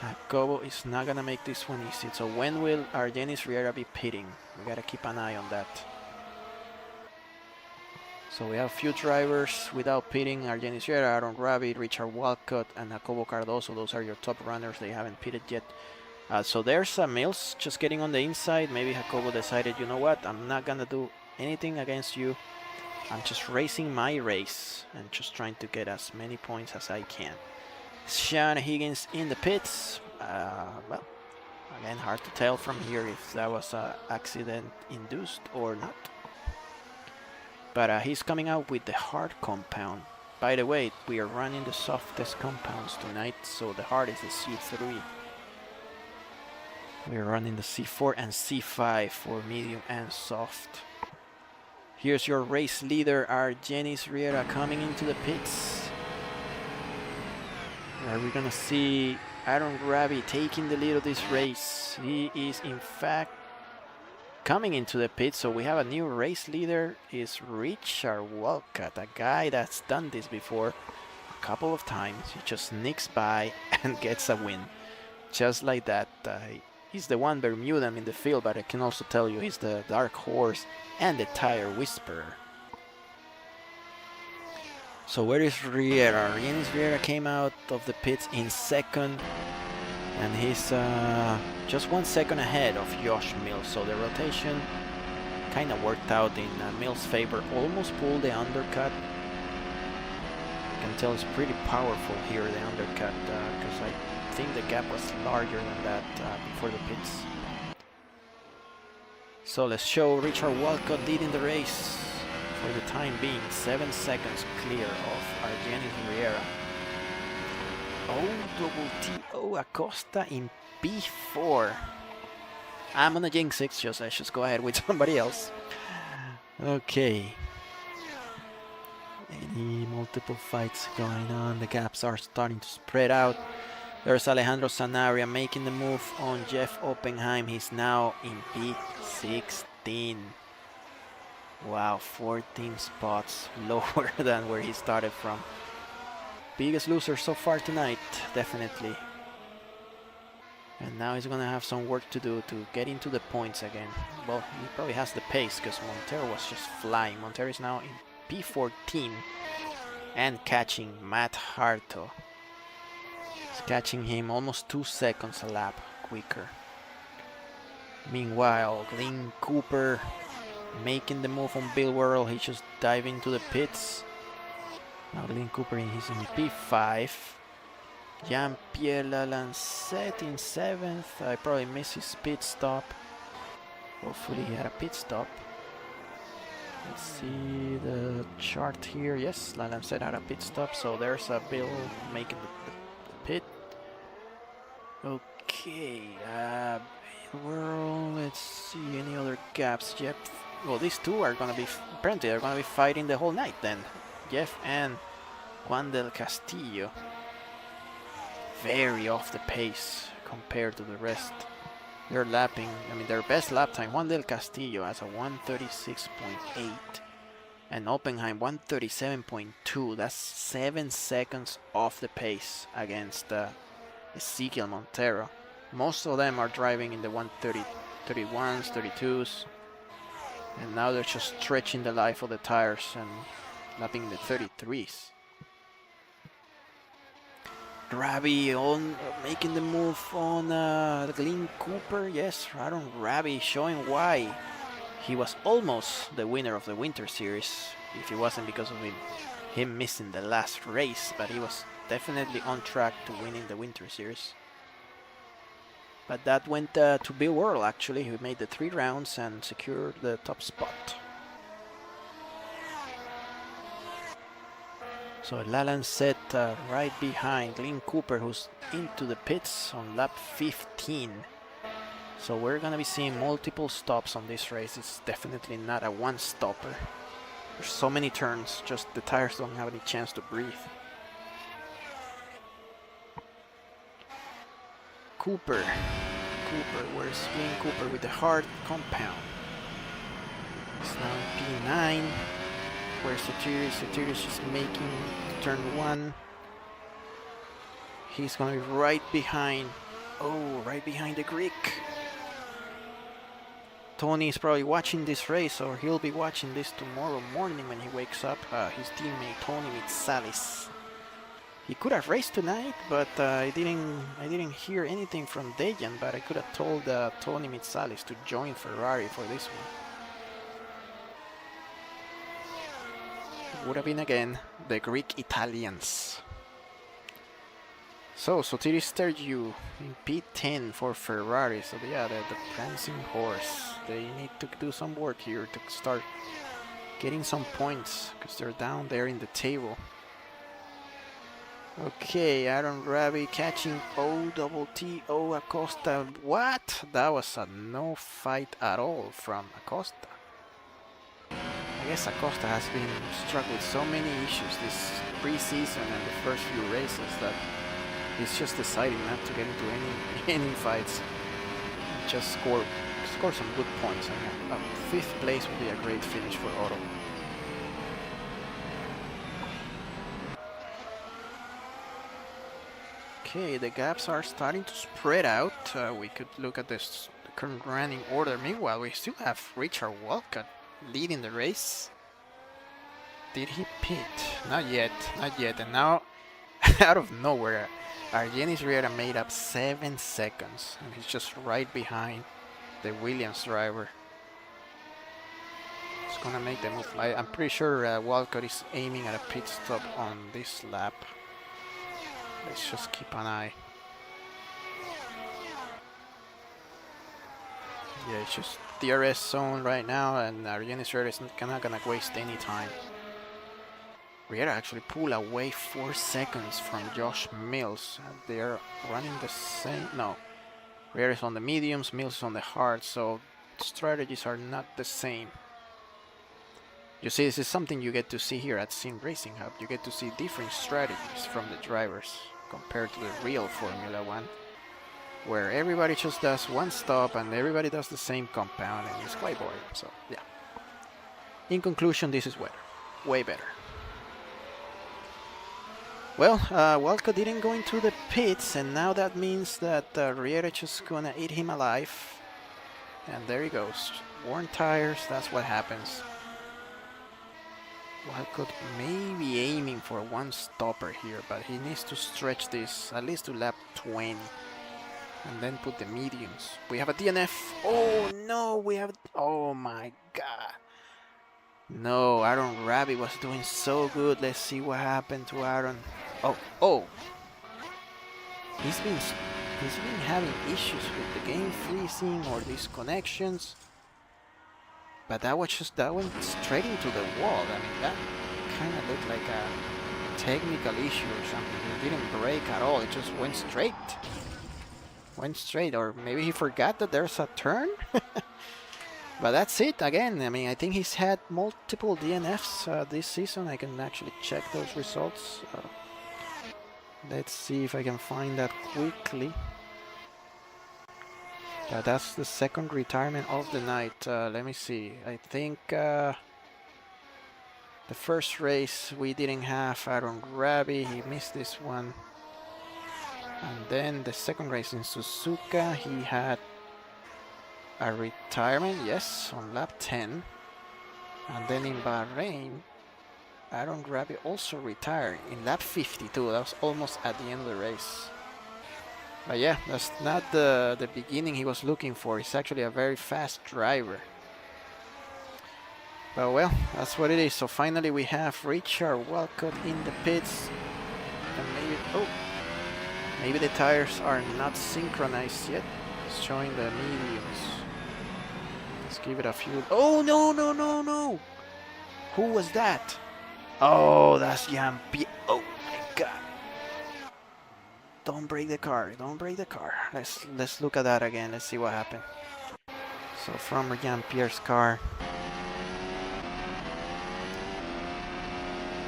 Jacobo is not gonna make this one easy. So when will Argenis Riera be pitting? We gotta keep an eye on that. So we have a few drivers without pitting: Argenis Riera, Aaron Rabbit, Richard Walcott, and Jacobo Cardoso. Those are your top runners. They haven't pitted yet. So there's Mills just getting on the inside. Maybe Jacobo decided, you know what, I'm not gonna do anything against you. I'm just racing my race and just trying to get as many points as I can. Sean Higgins in the pits. Well, again, hard to tell from here if that was accident induced or not. But he's coming out with the hard compound. By the way, we are running the softest compounds tonight, so the hard is the C3. We're running the C4 and C5 for medium and soft. Here's your race leader, Argenis Riera, coming into the pits. Are we gonna see Aaron Rabbit taking the lead of this race? He is in fact coming into the pits, so we have a new race leader. Is Richard Walcott, a guy that's done this before a couple of times. He just sneaks by and gets a win, just like that. He's the one Bermudan in the field, but I can also tell you he's the dark horse and the tire whisperer. So where is Riera? Argenis Riera came out of the pits in second, and he's just 1 second ahead of Josh Mills. So the rotation kind of worked out in Mills' favor. Almost pulled the undercut. You can tell it's pretty powerful here, the undercut, because I think the gap was larger than that before the pits. So let's show Richard Walcott leading the race for the time being. 7 seconds clear of Argenis Riera. OTTO Acosta in P4. I'm on a Jinx 6, let's just go ahead with somebody else. Okay. Any multiple fights going on. The gaps are starting to spread out. There's Alejandro Sanabria making the move on Jeff Oppenheim. He's now in P16. Wow, 14 spots lower than where he started from. Biggest loser so far tonight, definitely. And now he's gonna have some work to do to get into the points again. Well, he probably has the pace because Montero was just flying. Montero is now in P14 and catching Matt Harto. He's catching him almost 2 seconds a lap quicker. Meanwhile, Glenn Cooper making the move on Bill Worrell. He just dive into the pits. Now Glenn Cooper he's in P5. Jean-Pierre Lalancette in 7th. I probably missed his pit stop. Hopefully he had a pit stop. Let's see the chart here. Yes, Lalancette had a pit stop. So there's a Bill making the pit. Okay. World. Let's see any other gaps. Jeff. Well, these two are gonna be apparently they're gonna be fighting the whole night then. Jeff and Juan del Castillo. Very off the pace compared to the rest. They're lapping, I mean, their best lap time. Juan del Castillo has a 136.8 and Oppenheim 137.2. That's 7 seconds off the pace against Ezequiel Montero. Most of them are driving in the 130, 31s, 32s. And now they're just stretching the life of the tires and lapping the 33s. Ravi on making the move on Glenn Cooper. Yes, Aaron Ravi showing why he was almost the winner of the Winter Series if it wasn't because of him missing the last race, but he was definitely on track to winning the Winter Series. But that went to Bill Worrell actually, who made the 3 rounds and secured the top spot. So Lalan set right behind Glenn Cooper, who's into the pits on lap 15. So we're gonna be seeing multiple stops on this race. It's definitely not a one-stopper. There's so many turns, just the tires don't have any chance to breathe. Cooper, where's Glenn Cooper with the hard compound? It's now P9. Where's Sotiris? Sotiris is making turn 1. He's gonna be right behind. Oh, right behind the Greek. Tony is probably watching this race, or he'll be watching this tomorrow morning when he wakes up. His teammate Tony Mitsalis. He could have raced tonight, but I didn't hear anything from Dejan. But I could have told Tony Mitsalis to join Ferrari for this one. Would have been again the Greek Italians. So Sotiris Stergiou in P10 for Ferrari. So yeah, the prancing horse. They need to do some work here to start getting some points because they're down there in the table. Okay, Aaron Ravi catching OTTO Acosta. What? That was a no fight at all from Acosta. I guess Acosta has been struck with so many issues this pre-season and the first few races that he's just deciding not to get into any fights. Just score some good points, and a 5th place would be a great finish for Otto. Okay, the gaps are starting to spread out. We could look at the current running order. Meanwhile, we still have Richard Walcott leading the race. Did he pit? Not yet, not yet. And now, out of nowhere, Argenis Riera made up 7 seconds, and he's just right behind the Williams driver. It's gonna make the move. I'm pretty sure Walcott is aiming at a pit stop on this lap. Let's just keep an eye. Yeah, it's just DRS zone right now, and Argenis Riera is not gonna waste any time. Riera actually pulled away 4 seconds from Josh Mills. They're running the same. No, Riera is on the mediums, Mills is on the hards, so strategies are not the same. You see, this is something you get to see here at SimRacingHub. You get to see different strategies from the drivers compared to the real Formula 1, where everybody just does one stop and everybody does the same compound, and it's quite boring. So yeah, in conclusion, this is way better. Well, Walcott didn't go into the pits, and now that means that Riera just gonna eat him alive. And there he goes. Worn tires, that's what happens. Walcott may be aiming for one stopper here, but he needs to stretch this at least to lap 20. And then put the mediums. We have a DNF. Oh no, we have... Oh my god. No, Aaron Ravi was doing so good. Let's see what happened to Aaron. Oh. He's been having issues with the game freezing or disconnections. But that went straight into the wall. I mean, that kind of looked like a technical issue or something. It didn't break at all. It just went straight. Or maybe he forgot that there's a turn. But that's it again. I mean, I think he's had multiple DNFs this season. I can actually check those results. Let's see if I can find that quickly. That's the second retirement of the night. Let me see. I think the first race we didn't have Aaron Ravi. He missed this one. And then the second race in Suzuka, he had a retirement, yes, on lap 10. And then in Bahrain, Aaron Rabi also retired in lap 52. That was almost at the end of the race. But yeah, that's not the beginning he was looking for. He's actually a very fast driver. But well, that's what it is. So finally we have Richard Walcott in the pits. And maybe the tires are not synchronized yet. It's showing the mediums. Let's give it a few. Oh no! Who was that? Oh, that's Jean-Pierre. Oh my God! Don't break the car! Don't break the car! Let's look at that again. Let's see what happened. So from Jean-Pierre's car,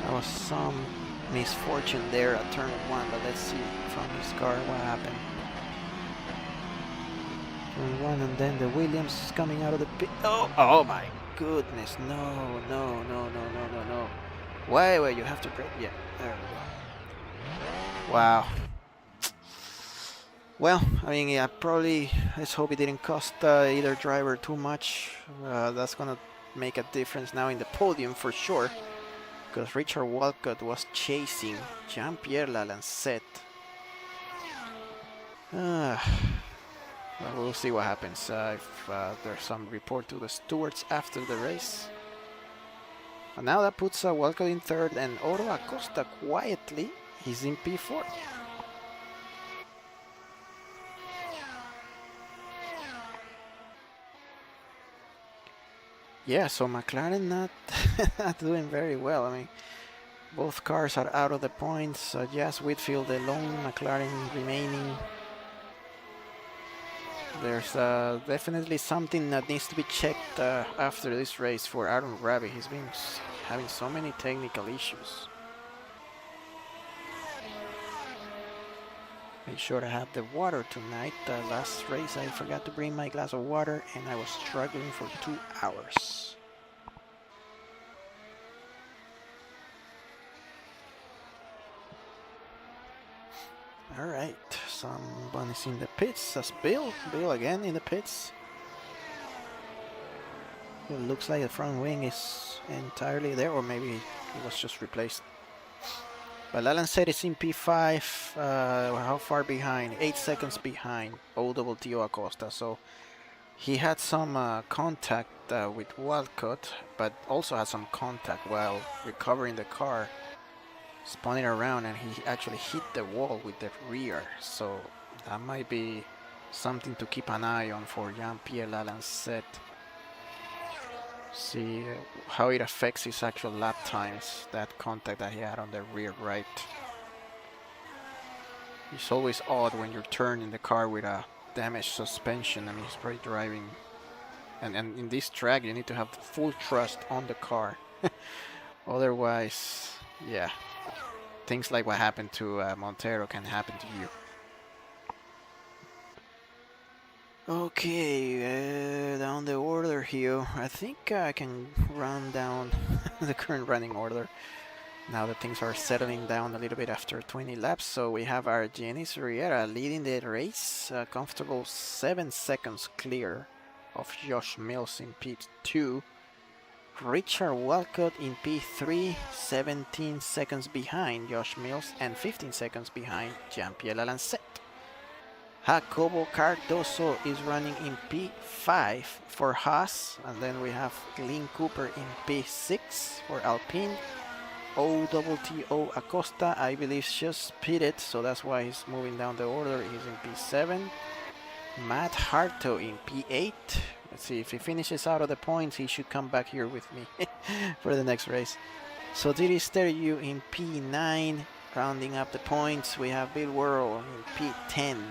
there was some misfortune there at turn 1, but let's see from his car what happened. Turn 1, and then the Williams is coming out of the pit. Oh my goodness! No! Wait, you have to break. Yeah, there we go. Wow. Well, I mean, yeah, probably. Let's hope it didn't cost either driver too much. That's gonna make a difference now in the podium for sure. Because Richard Walcott was chasing Jean-Pierre Lalancette. Well, we'll see what happens if there's some report to the stewards after the race. And now that puts Walcott in third, and Oro Acosta quietly is in P4. Yeah, so McLaren not doing very well. I mean, both cars are out of the points. Just Whitfield alone, McLaren remaining. There's definitely something that needs to be checked after this race for Aaron Rabi. He's been having so many technical issues. Make sure to have the water tonight. Last race I forgot to bring my glass of water and I was struggling for 2 hours. Alright, someone's in the pits. That's Bill. Bill again in the pits. It looks like the front wing is entirely there, or maybe it was just replaced. But Lalancette is in P5. How far behind? 8 seconds behind OWTO Acosta. So he had some contact with Walcott, but also had some contact while recovering the car, spinning around, and he actually hit the wall with the rear. So that might be something to keep an eye on for Jean-Pierre Lalancette. See how it affects his actual lap times, that contact that he had on the rear right. It's always odd when you're turning the car with a damaged suspension. I mean, he's probably driving, and in this track you need to have full trust on the car. Otherwise, yeah, things like what happened to Montero can happen to you. Okay, down the order here. I think I can run down the current running order now that things are settling down a little bit after 20 laps. So we have our Jenis Riera leading the race, comfortable 7 seconds clear of Josh Mills in P2. Richard Walcott in P3, 17 seconds behind Josh Mills and 15 seconds behind Jean-Pierre Lalancette. Jacobo Cardoso is running in P5 for Haas, and then we have Glenn Cooper in P6 for Alpine. OWTO Acosta, I believe, just pitted, so that's why he's moving down the order. He's in P7. Matt Harto in P8. Let's see, if he finishes out of the points, he should come back here with me for the next race. So Didi Steryu in P9. Rounding up the points, we have Bill Worrell in P10.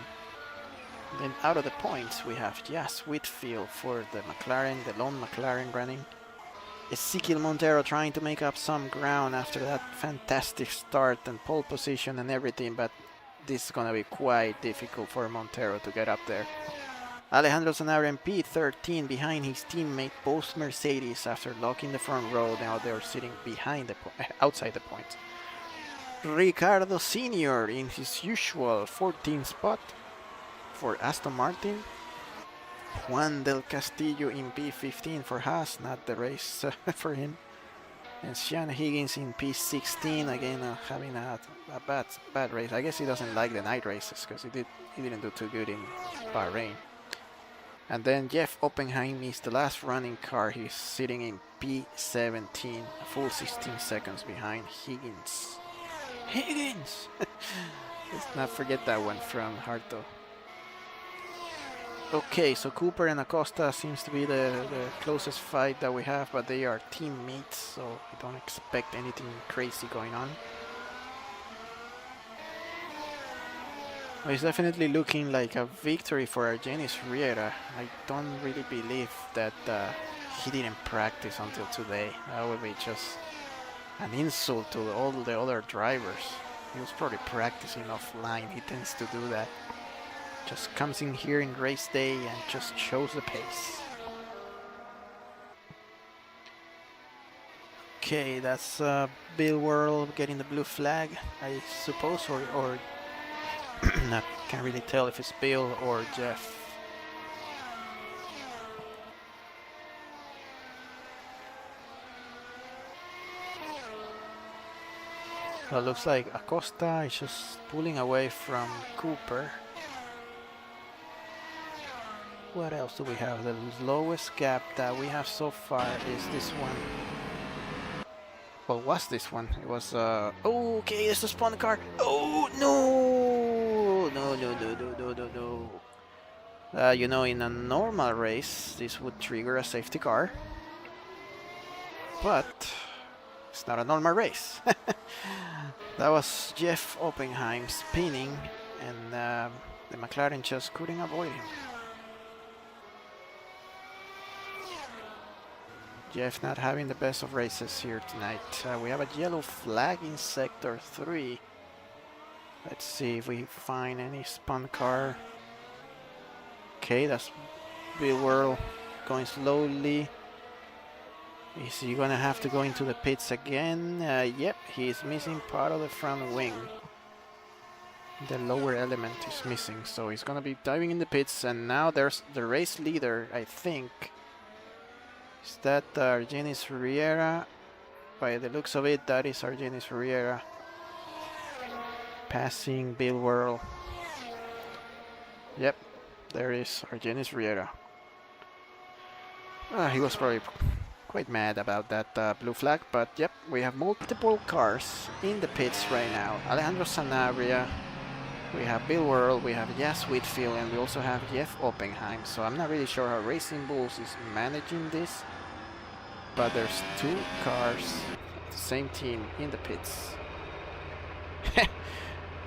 Then out of the points we have Jas Whitfield for the McLaren, the lone McLaren running. Ezequiel Montero trying to make up some ground after that fantastic start and pole position and everything, but this is going to be quite difficult for Montero to get up there. Alejandro Zanardi in P13 behind his teammate, both Mercedes, after locking the front row. Now they're sitting behind the outside the points. Ricardo Senior in his usual 14th spot for Aston Martin. Juan del Castillo in P15 for Haas, not the race for him. And Sean Higgins in P16 again, having a bad race. I guess he doesn't like the night races because he didn't do too good in Bahrain. And then Jeff Oppenheim is the last running car. He's sitting in P17, a full 16 seconds behind Higgins. Higgins! Let's not forget that one from Harto. Okay, so Cooper and Acosta seems to be the closest fight that we have, but they are teammates, so I don't expect anything crazy going on. Well, it's definitely looking like a victory for Argenis Riera. I don't really believe that he didn't practice until today. That would be just an insult to all the other drivers. He was probably practicing offline. He tends to do that. Just comes in here in race day and just shows the pace. Okay, that's Bill World getting the blue flag, I suppose, or I can't really tell if it's Bill or Jeff. Well, it looks like Acosta is just pulling away from Cooper. What else do we have? The lowest gap that we have so far is this one. Well, what's this one? It was, okay, it's a spawn car. Oh, no! No. You know, in a normal race, this would trigger a safety car. But it's not a normal race. That was Jeff Oppenheim spinning, and the McLaren just couldn't avoid him. Jeff not having the best of races here tonight. We have a yellow flag in sector 3. Let's see if we find any spun car. Okay, that's Bill World going slowly. Is he gonna have to go into the pits again? Yep, he's missing part of the front wing. The lower element is missing, so he's gonna be diving in the pits, and now there's the race leader, I think. Is that Argenis Riera? By the looks of it, that is Argenis Riera. Passing Bill World. Yep, there is Argenis Riera. He was probably quite mad about that blue flag, but yep, we have multiple cars in the pits right now. Alejandro Sanabria, we have Bill World, we have Jas Whitfield, and we also have Jeff Oppenheim. So I'm not really sure how Racing Bulls is managing this, but there's two cars, the same team in the pits.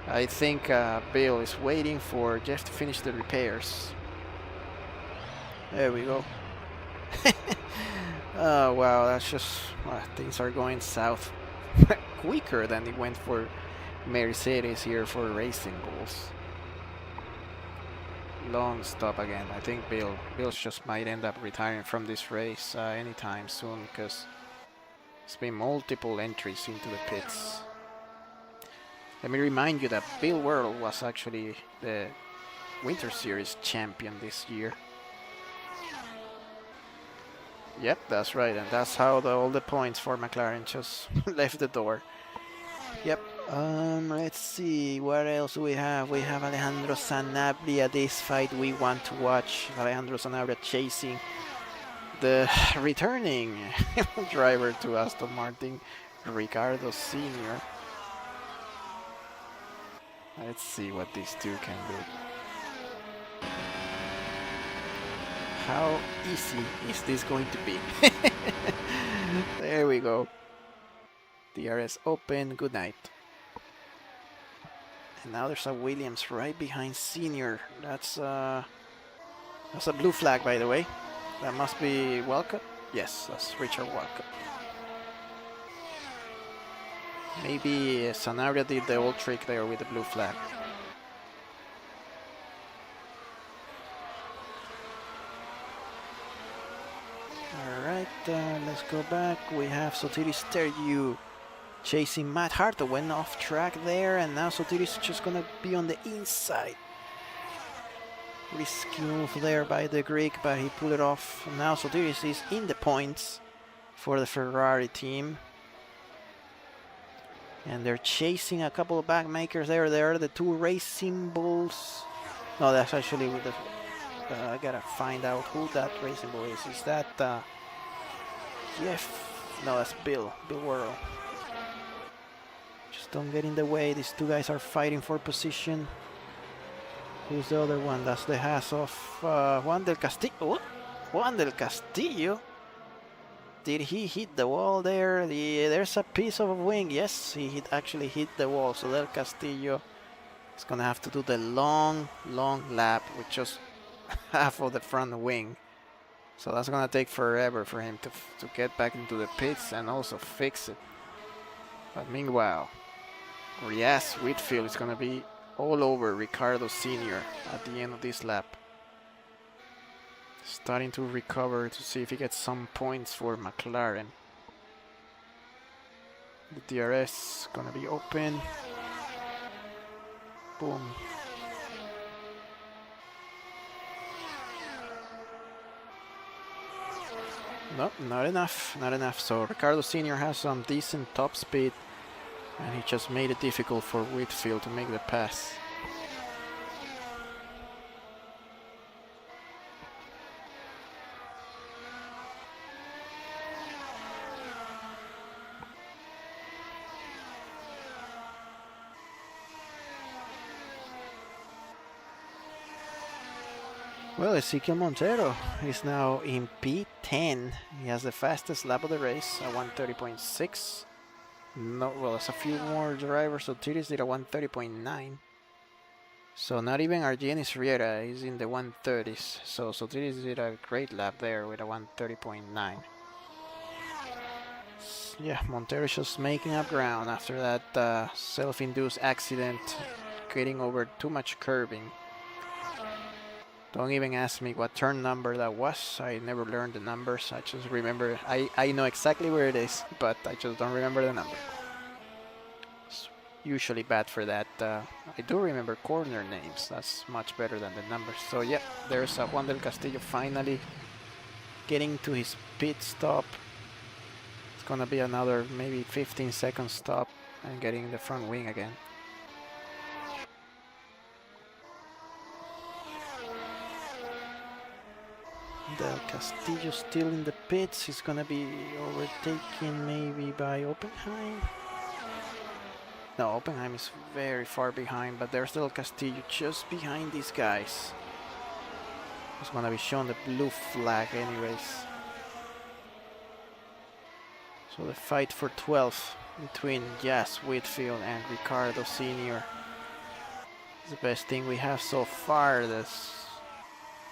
I think Bill is waiting for Jeff to finish the repairs. There we go. Oh wow, that's just things are going south quicker than it went for Mercedes here for Racing Bulls. Long stop again. I think Bill just might end up retiring from this race anytime soon, because it's been multiple entries into the pits. Let me remind you that Bill World was actually the Winter Series champion this year. Yep, that's right, and that's how all the points for McLaren just left the door. Yep. Let's see, what else do we have? We have Alejandro Sanabria. This fight we want to watch. Alejandro Sanabria chasing the returning driver to Aston Martin, Ricardo Sr. Let's see what these two can do. How easy is this going to be? There we go. DRS open, good night. And now there's a Williams right behind Senior. That's a blue flag, by the way. That must be Walcott. Yes, that's Richard Walcott. Maybe Sanabria did the old trick there with the blue flag. Alright, let's go back. We have Sotiris Tergiu chasing Matt Harto. Went off track there, and now Sotiris is just gonna be on the inside. Risky move there by the Greek, but he pulled it off. Now Sotiris is in the points for the Ferrari team. And they're chasing a couple of backmakers there. There are the two racing bulls. No, that's actually with the... I gotta find out who that racing bull is. Is that Jeff? No, that's Bill. Bill Worrell. Just don't get in the way. These two guys are fighting for position. Who's the other one? That's the Haas of Juan del Castillo. What? Juan del Castillo? Did he hit the wall there? There's a piece of a wing. Yes, he actually hit the wall. So Del Castillo is gonna have to do the long lap with just half of the front wing. So that's gonna take forever for him to get back into the pits and also fix it. But meanwhile, Riaz Whitfield is gonna be all over Ricardo Sr. at the end of this lap. Starting to recover to see if he gets some points for McLaren. The DRS gonna be open. Boom. Nope, not enough, not enough. So Ricardo Sr. has some decent top speed, and he just made it difficult for Whitfield to make the pass. Well, Ezequiel Montero is now in P10. He has the fastest lap of the race at 1:30.6. No, well, there's a few more drivers. So Tiris did a 1:30.9. So not even Argenis Riera is in the 1:30s. So Tiris did a great lap there with a 1:30.9. Yeah, Montero's just making up ground after that self-induced accident, getting over too much curbing. Don't even ask me what turn number that was. I never learned the numbers. I just remember, I know exactly where it is, but I just don't remember the number. It's usually bad for that. I do remember corner names. That's much better than the numbers. So yeah, there's Juan del Castillo finally getting to his pit stop. It's gonna be another maybe 15-second stop and getting the front wing again. Del Castillo still in the pits. He's gonna be overtaken maybe by Oppenheim. No, Oppenheim is very far behind, but there's Del Castillo just behind these guys. He's gonna be shown the blue flag anyways. So the fight for 12th between Jas Whitfield and Ricardo Sr. is the best thing we have so far. The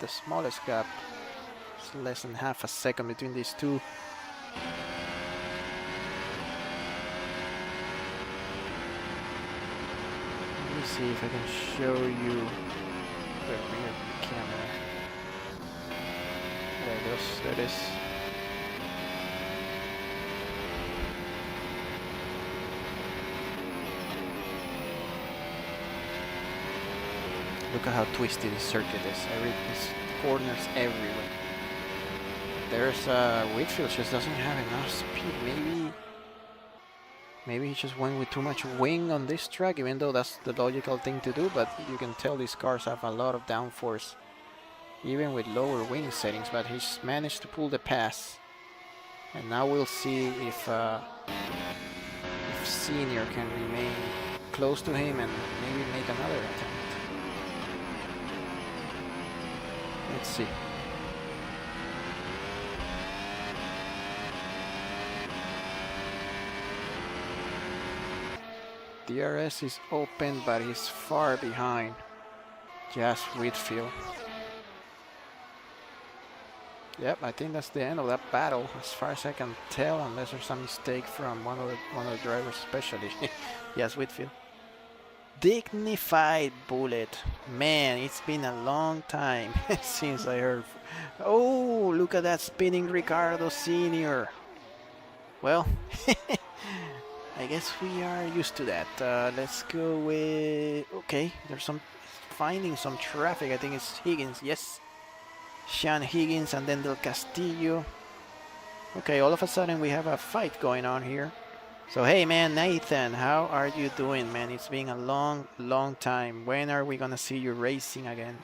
smallest gap. Less than half a second between these two. Let me see if I can show you the rear camera. There it goes, there it is. Look at how twisty this circuit is. There's corners everywhere. There's Whitfield just doesn't have enough speed. Maybe he just went with too much wing on this track, even though that's the logical thing to do. But you can tell these cars have a lot of downforce, even with lower wing settings. But he's managed to pull the pass, and now we'll see if Senior can remain close to him and maybe make another attempt. Let's see. DRS is open, but he's far behind Jas Whitfield. Yep, I think that's the end of that battle, as far as I can tell, unless there's some mistake from one of the drivers, especially Jas Whitfield. Dignified bullet. Man, it's been a long time since I heard. Oh, look at that spinning Ricardo Sr. Well, I guess we are used to that. Let's go with... Okay, there's finding some traffic. I think it's Higgins. Yes. Sean Higgins and then Del Castillo. Okay, all of a sudden we have a fight going on here. So hey man, Nathan, how are you doing, man? It's been a long time. When are we gonna see you racing again?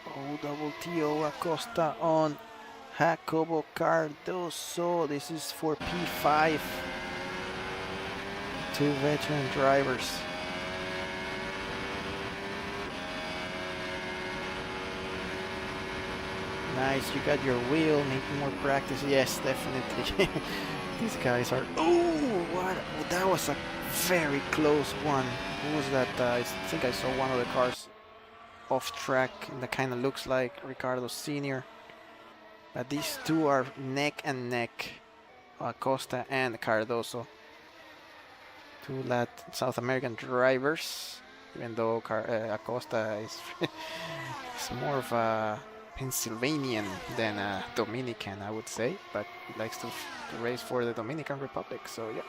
Oh, double TO Acosta on Jacobo Cardoso. This is for P5. Two veteran drivers. Nice, you got your wheel, need more practice. Yes, definitely. These guys are... Oh, what? Oh, that was a very close one. Who was that? I think I saw one of the cars off track, and that kind of looks like Ricardo Sr. But these two are neck and neck, Acosta and Cardoso. Two South American drivers, even though Acosta is more of a Pennsylvanian than a Dominican, I would say, but he likes to race for the Dominican Republic, so yeah.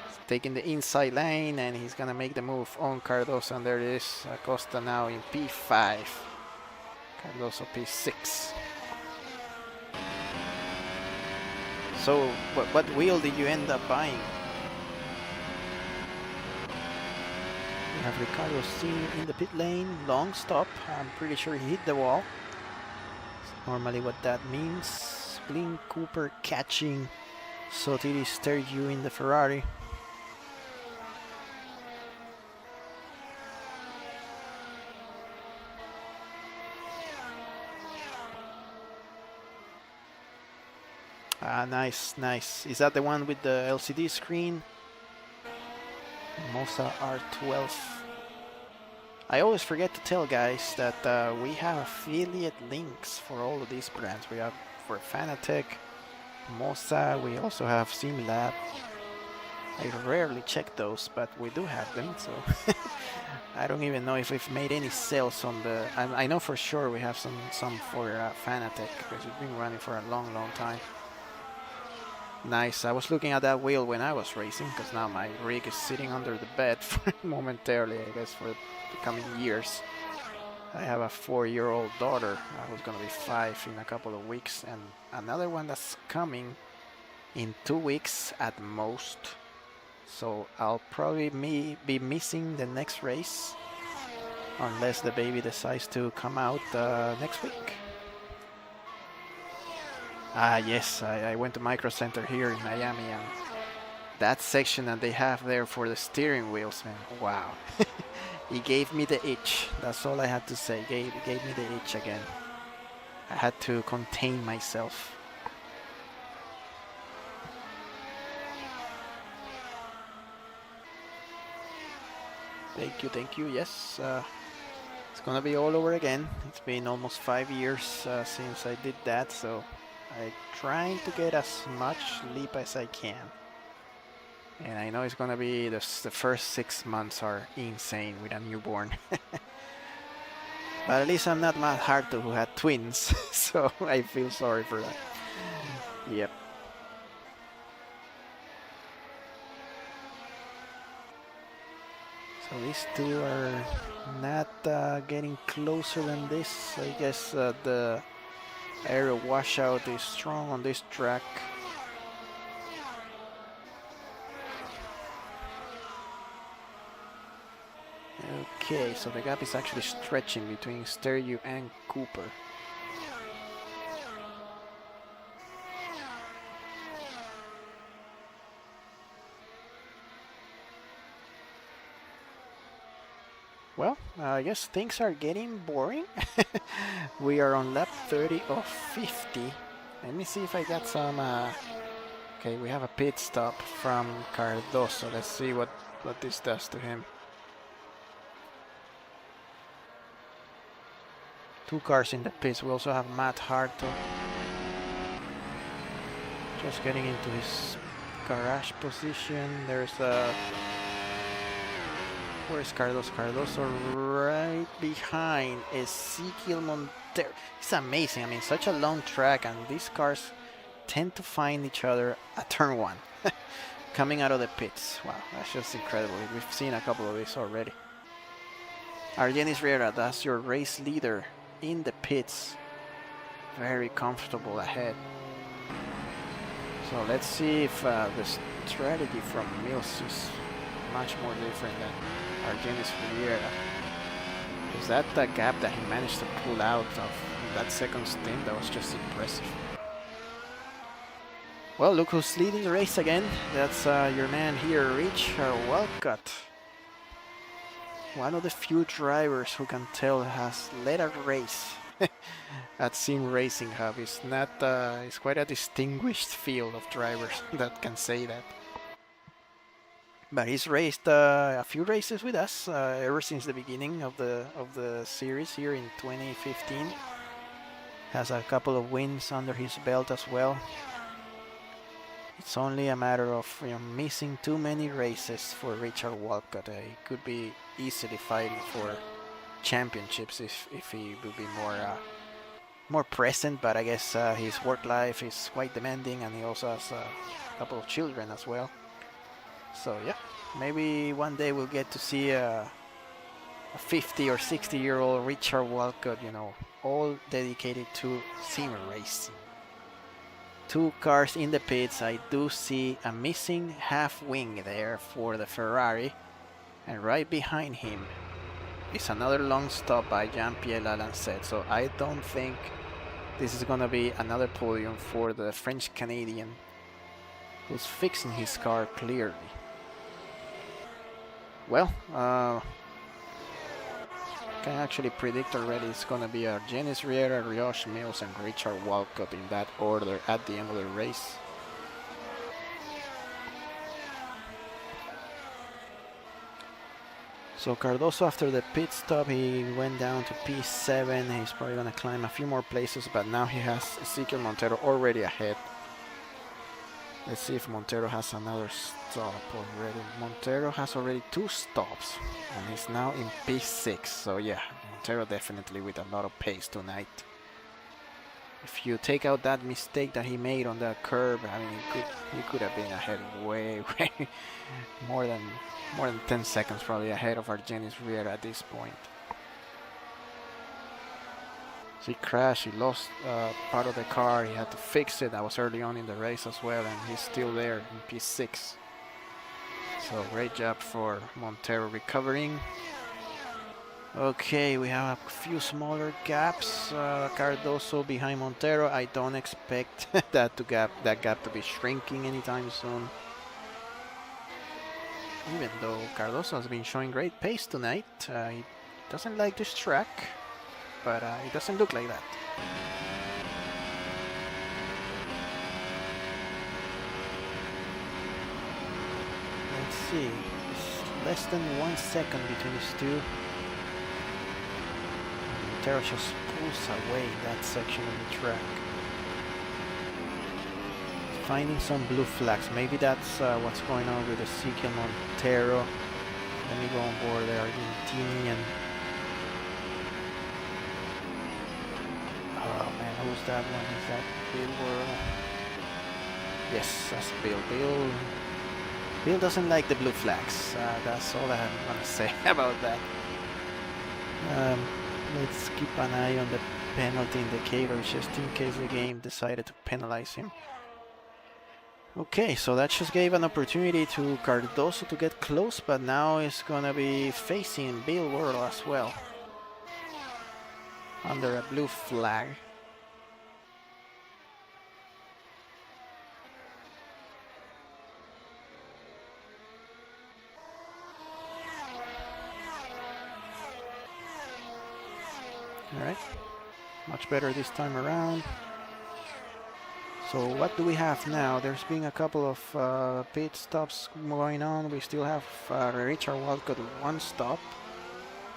He's taking the inside lane, and he's gonna make the move on Cardoso, and there it is, Acosta now in P5, Cardoso P6. So, what wheel did you end up buying? We have Ricardo Sr. in the pit lane, long stop, I'm pretty sure he hit the wall. Normally what that means. Blink Cooper catching Sotiris Stergiou in the Ferrari. Ah, nice, nice. Is that the one with the LCD screen? Mosa R12. I always forget to tell guys that we have affiliate links for all of these brands. We have for Fanatec, Mosa, we also have SimLab. I rarely check those, but we do have them, so I don't even know if we've made any sales on the... I know for sure we have some for Fanatec, because it's been running for a long time. Nice, I was looking at that wheel when I was racing, because now my rig is sitting under the bed momentarily, I guess, for the coming years. I have a 4-year-old daughter who's gonna be 5 in a couple of weeks, and another one that's coming in 2 weeks at most. So I'll probably be missing the next race unless the baby decides to come out next week. Ah yes, I went to Micro Center here in Miami, and that section that they have there for the steering wheels, man, wow. He gave me the itch. That's all I had to say. Gave me the itch again. I had to contain myself. Thank you. Yes, it's gonna be all over again. It's been almost 5 years since I did that, so I'm trying to get as much sleep as I can. And I know it's gonna be the first 6 months are insane with a newborn. But at least I'm not Matt Harto, who had twins, so I feel sorry for that. Yep. So these two are not getting closer than this. I guess the aero washout is strong on this track. Okay, so the gap is actually stretching between Stergiou and Cooper. Well, I guess things are getting boring. We are on lap 30 of 50. Let me see if I got some... Okay, we have a pit stop from Cardoso. Let's see what this does to him. 2 cars in the pits. We also have Matt Harto. Just getting into his garage position. There's a... Where's Cardoso? Cardoso right behind Ezequiel Montero. It's amazing. I mean, such a long track, and these cars tend to find each other at turn 1. Coming out of the pits. Wow, that's just incredible. We've seen a couple of these already. Argenis Riera, that's your race leader in the pits. Very comfortable ahead. So let's see if the strategy from Mills is much more different than Argenis Riera. Is that the gap that he managed to pull out of that second stint? That was just impressive. Well, look who's leading the race again. That's your man here, Richard Walcott. One of the few drivers who can tell has led a race at SimRacingHub. It's quite a distinguished field of drivers that can say that. But he's raced a few races with us ever since the beginning of the series here in 2015. Has a couple of wins under his belt as well. It's only a matter of missing too many races for Richard Walcott. He could be easily fighting for championships if he would be more present. But I guess his work life is quite demanding, and he also has a couple of children as well. So yeah, maybe one day we'll get to see a 50 or 60-year-old Richard Walcott, all dedicated to sim racing. 2 cars in the pits. I do see a missing half wing there for the Ferrari, and right behind him is another long stop by Jean-Pierre Lalancette. So I don't think this is gonna be another podium for the French Canadian, who's fixing his car clearly. Well, can actually predict already it's gonna be Argenis Riera, Rioche Mills, and Richard Walcott in that order at the end of the race. So Cardoso, after the pit stop, he went down to P7. He's probably gonna climb a few more places, but now he has Ezequiel Montero already ahead. Let's see if Montero has another stop already. Montero has already 2 stops, and he's now in P6. So yeah, Montero definitely with a lot of pace tonight. If you take out that mistake that he made on that curb, I mean, he could have been ahead way more than 10 seconds probably ahead of Argenis Riera at this point. So he crashed, he lost part of the car, he had to fix it. That was early on in the race as well, and he's still there in P6. So great job for Montero recovering. Okay, we have a few smaller gaps. Cardoso behind Montero. I don't expect that gap to be shrinking anytime soon. Even though Cardoso has been showing great pace tonight, he doesn't like this track. But it doesn't look like that. Let's see. It's less than 1 second between these two. Montero just pulls away that section of the track. Finding some blue flags. Maybe that's what's going on with Ezequiel Montero. Let me go on board the Argentinian. Oh man, who's that one? Is that Bill? Yes, that's Bill. Bill doesn't like the blue flags. That's all I want to say about that. Let's keep an eye on the penalty indicator just in case the game decided to penalize him. Okay, so that just gave an opportunity to Cardoso to get close, but now it's gonna be facing Bill Worrell as well under a blue flag. Alright, much better this time around. So what do we have now? There's been a couple of pit stops going on. We still have Richard Walcott with 1 stop.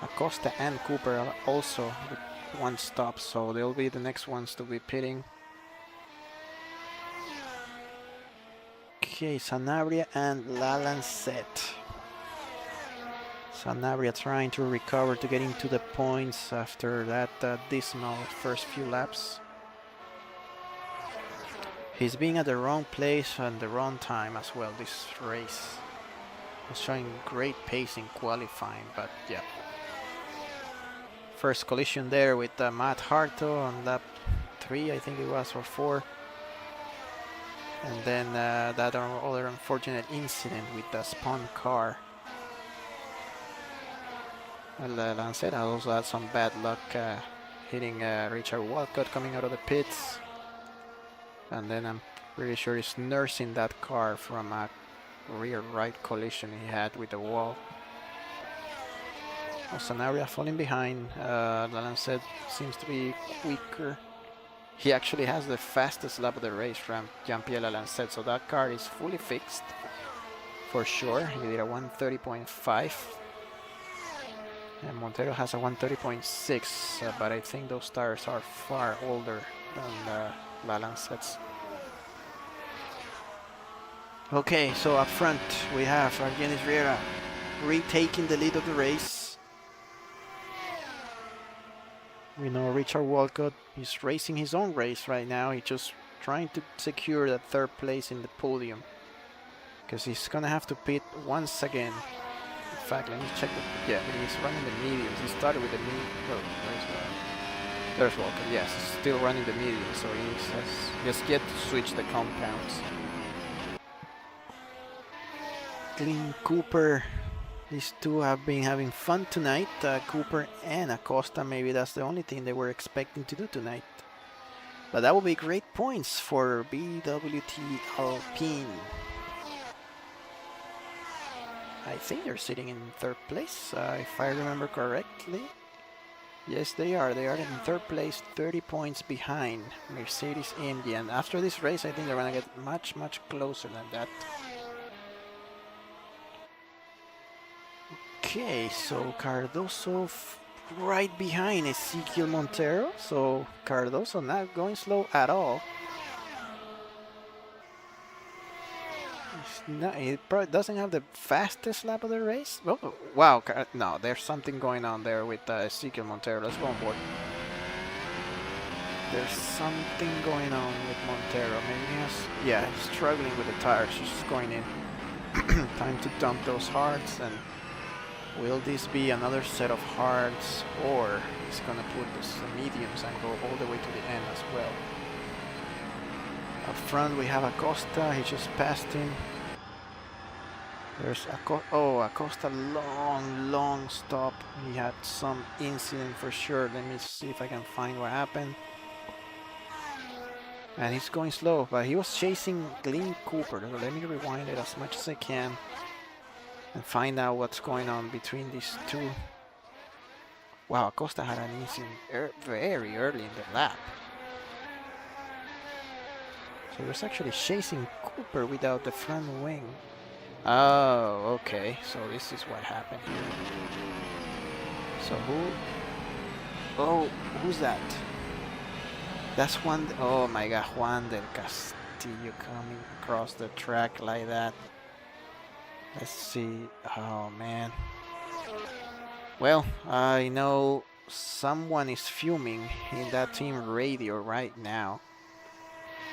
Acosta and Cooper also with 1 stop, so they'll be the next ones to be pitting. Okay, Sanabria and Lalancette. Sanabria trying to recover to get into the points after that dismal first few laps. He's been at the wrong place and the wrong time as well this race. He's showing great pace in qualifying, but yeah. First collision there with Matt Harto on lap 3, I think it was, or 4. And then that other unfortunate incident with the spun car. Well, Lancetta also had some bad luck hitting Richard Walcott coming out of the pits. And then I'm pretty sure he's nursing that car from a rear right collision he had with the wall. Sanaria falling behind. Lancet seems to be quicker. He actually has the fastest lap of the race from Jean-Pierre Lancet, so that car is fully fixed for sure. He did a 130.5. And Montero has a 130.6, but I think those tires are far older than Lancet's. Okay, so up front we have Argenis Riera retaking the lead of the race. We know Richard Walcott is racing his own race right now. He's just trying to secure that third place in the podium, because he's gonna have to pit once again. In fact, let me check the, yeah, he's running the mediums. He started with the medium. Oh, there's Walcott. Yes, he's still running the medium, so he has yet to switch the compounds. Glenn Cooper, these two have been having fun tonight. Cooper and Acosta, maybe that's the only thing they were expecting to do tonight. But that will be great points for BWT Alpine. I think they're sitting in third place, if I remember correctly. Yes, they are. They are in third place, 30 points behind Mercedes-AMG. And after this race, I think they're going to get much, much closer than that. Okay, so Cardoso right behind Ezequiel Montero. So Cardoso not going slow at all. He probably doesn't have the fastest lap of the race. Oh, wow, no, there's something going on there with Ezequiel Montero. Let's go on board. There's something going on with Montero. Maybe he's struggling with the tires, just going in. Time to dump those hards, and will this be another set of hards, or he's gonna put the mediums and go all the way to the end as well? Up front we have Acosta. He just passed him. There's Acosta, long stop. He had some incident for sure. Let me see if I can find what happened. And he's going slow, but he was chasing Glenn Cooper. So let me rewind it as much as I can and find out what's going on between these two. Wow, Acosta had an incident very early in the lap. So he was actually chasing Cooper without the front wing. Oh, okay. So this is what happened here. So who's that? That's Juan. Oh my God, Juan del Castillo coming across the track like that. Let's see. Oh man. Well, I know someone is fuming in that team radio right now,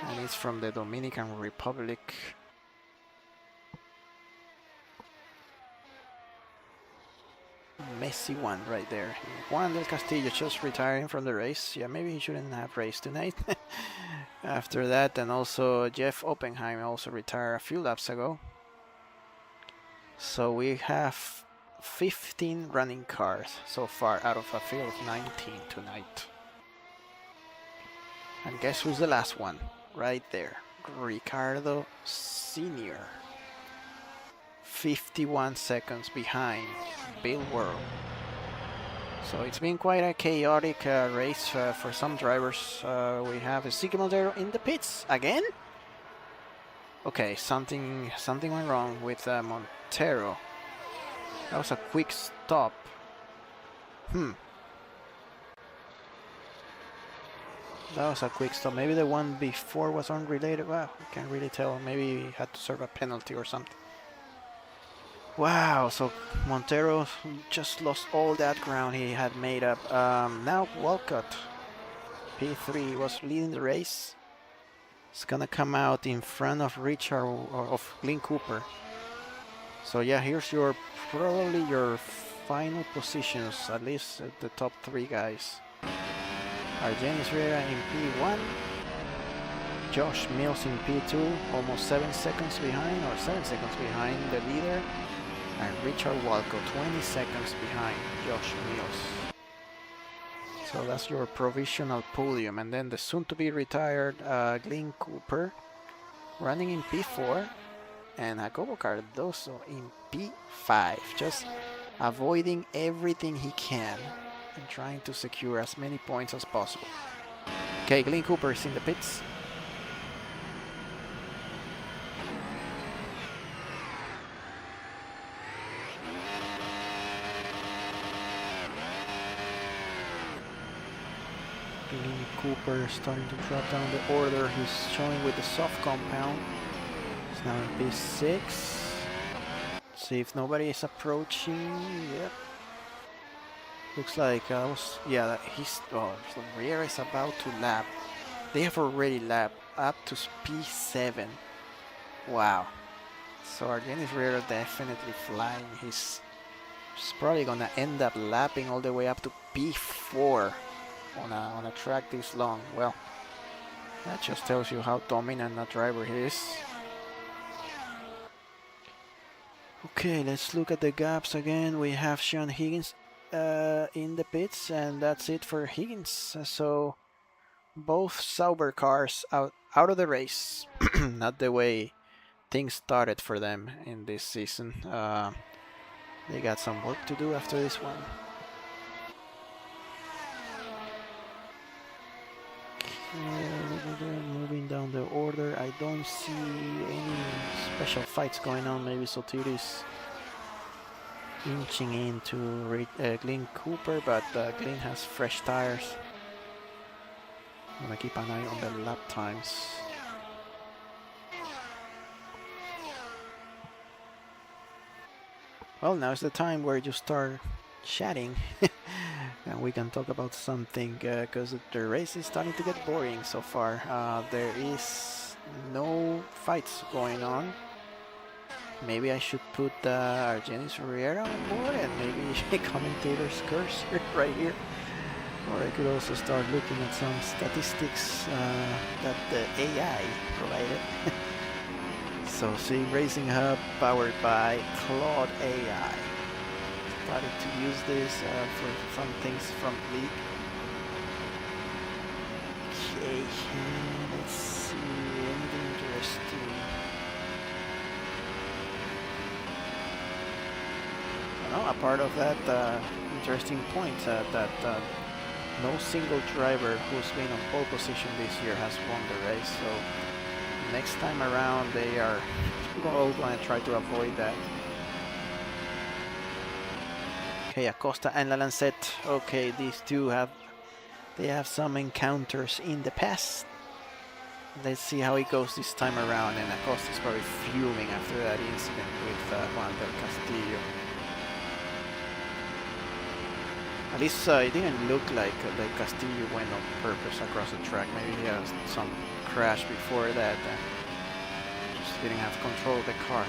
and it's from the Dominican Republic. Messy one right there. Juan del Castillo just retiring from the race. Yeah, maybe he shouldn't have raced tonight. After that, and also Jeff Oppenheim also retired a few laps ago. So we have 15 running cars so far out of a field of 19 tonight. And guess who's the last one? Right there. Ricardo Sr. 51 seconds behind Bill World. So it's been quite a chaotic race for some drivers. We have Ezequiel Montero in the pits again. Okay, something went wrong with Montero. That was a quick stop. That was a quick stop. Maybe the one before was unrelated. Well, I can't really tell. Maybe he had to serve a penalty or something. Wow, so Montero just lost all that ground he had made up. Now Walcott, P3, was leading the race. It's gonna come out in front of Richard or of Glenn Cooper. So yeah, here's your probably your final positions, at least the top 3 guys. Janos Rivera in P1, Josh Mills in P2, almost 7 seconds behind, or 7 seconds behind the leader, and Richard Walco 20 seconds behind Josh Mills. So that's your provisional podium, and then the soon-to-be retired Glenn Cooper running in P4, and Jacobo Cardoso in P5, just avoiding everything he can and trying to secure as many points as possible. Okay, Glenn Cooper is in the pits. Glenn Cooper starting to drop down the order. He's showing with the soft compound. He's now in P6. See if nobody is approaching. Yep. Looks like he's so Riera is about to lap. They have already lapped up to P7. Wow. So Janos Riera definitely flying. He's probably gonna end up lapping all the way up to P4 on a track this long. Well, that just tells you how dominant a driver he is. Okay, let's look at the gaps again. We have Sean Higgins in the pits, and that's it for Higgins. So both Sauber cars out of the race. Not the way things started for them in this season. They got some work to do after this one. Moving down the order, I don't see any special fights going on. Maybe Sotiris inching into Glenn Cooper, but Glenn has fresh tires. I'm gonna keep an eye on the lap times. Well, now is the time where you start chatting and we can talk about something, because the race is starting to get boring so far. There is no fights going on. Maybe I should put Janos Riera on board and maybe commentator's cursor right here. Or I could also start looking at some statistics that the AI provided. So SimRacingHub powered by Claude AI. Started to use this for some things from League. Okay, let's see, anything interesting. Well, a part of that interesting point that no single driver who's been on pole position this year has won the race. So next time around they are all going to try to avoid that. Okay, Acosta and Lancette. Okay, these two have some encounters in the past. Let's see how it goes this time around. And Acosta is probably fuming after that incident with Juan del Castillo. At least it didn't look like Castillo went on purpose across the track. Maybe he had some crash before that and just didn't have control of the car.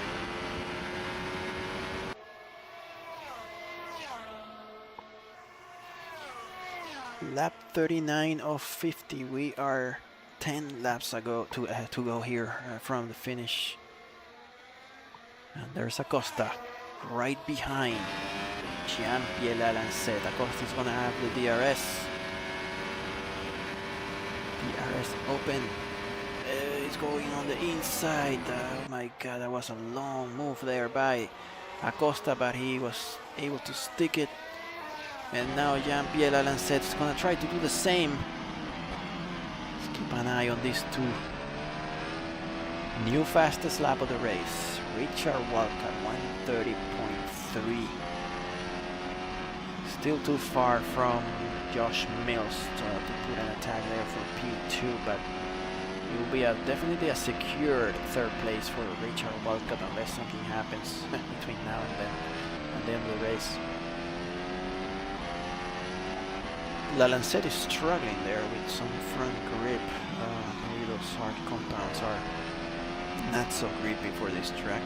Lap 39 of 50. We are 10 laps ago to go here from the finish. And there's Acosta right behind Jean-Pierre Lancette. Acosta is gonna have the DRS. DRS open. It's going on the inside. Oh my god, that was a long move there by Acosta, but he was able to stick it. And now Jean-Pierre Lancette is gonna try to do the same. Let's keep an eye on these two. New fastest lap of the race. Richard Walker, 130.3. Still too far from Josh Mills to put an attack there for P2, but it will be definitely a secured third place for Richard Walker unless something happens between now and then the race. Lancette is struggling there with some front grip. Maybe those hard compounds are not so creepy for this track.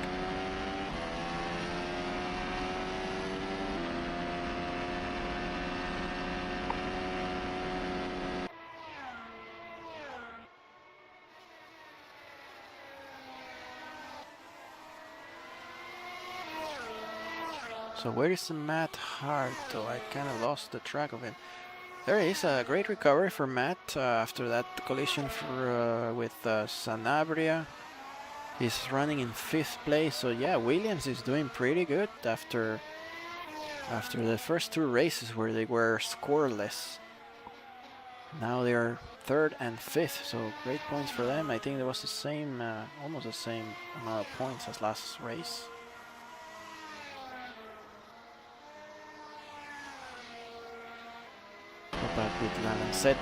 So where is Matt Hart though? I kind of lost the track of it. There is a great recovery for Matt after that collision with Sanabria. He's running in 5th place, so yeah, Williams is doing pretty good after the first 2 races where they were scoreless. Now they're 3rd and 5th, so great points for them. I think there was the same, almost the same amount of points as last race. Back with Alan set.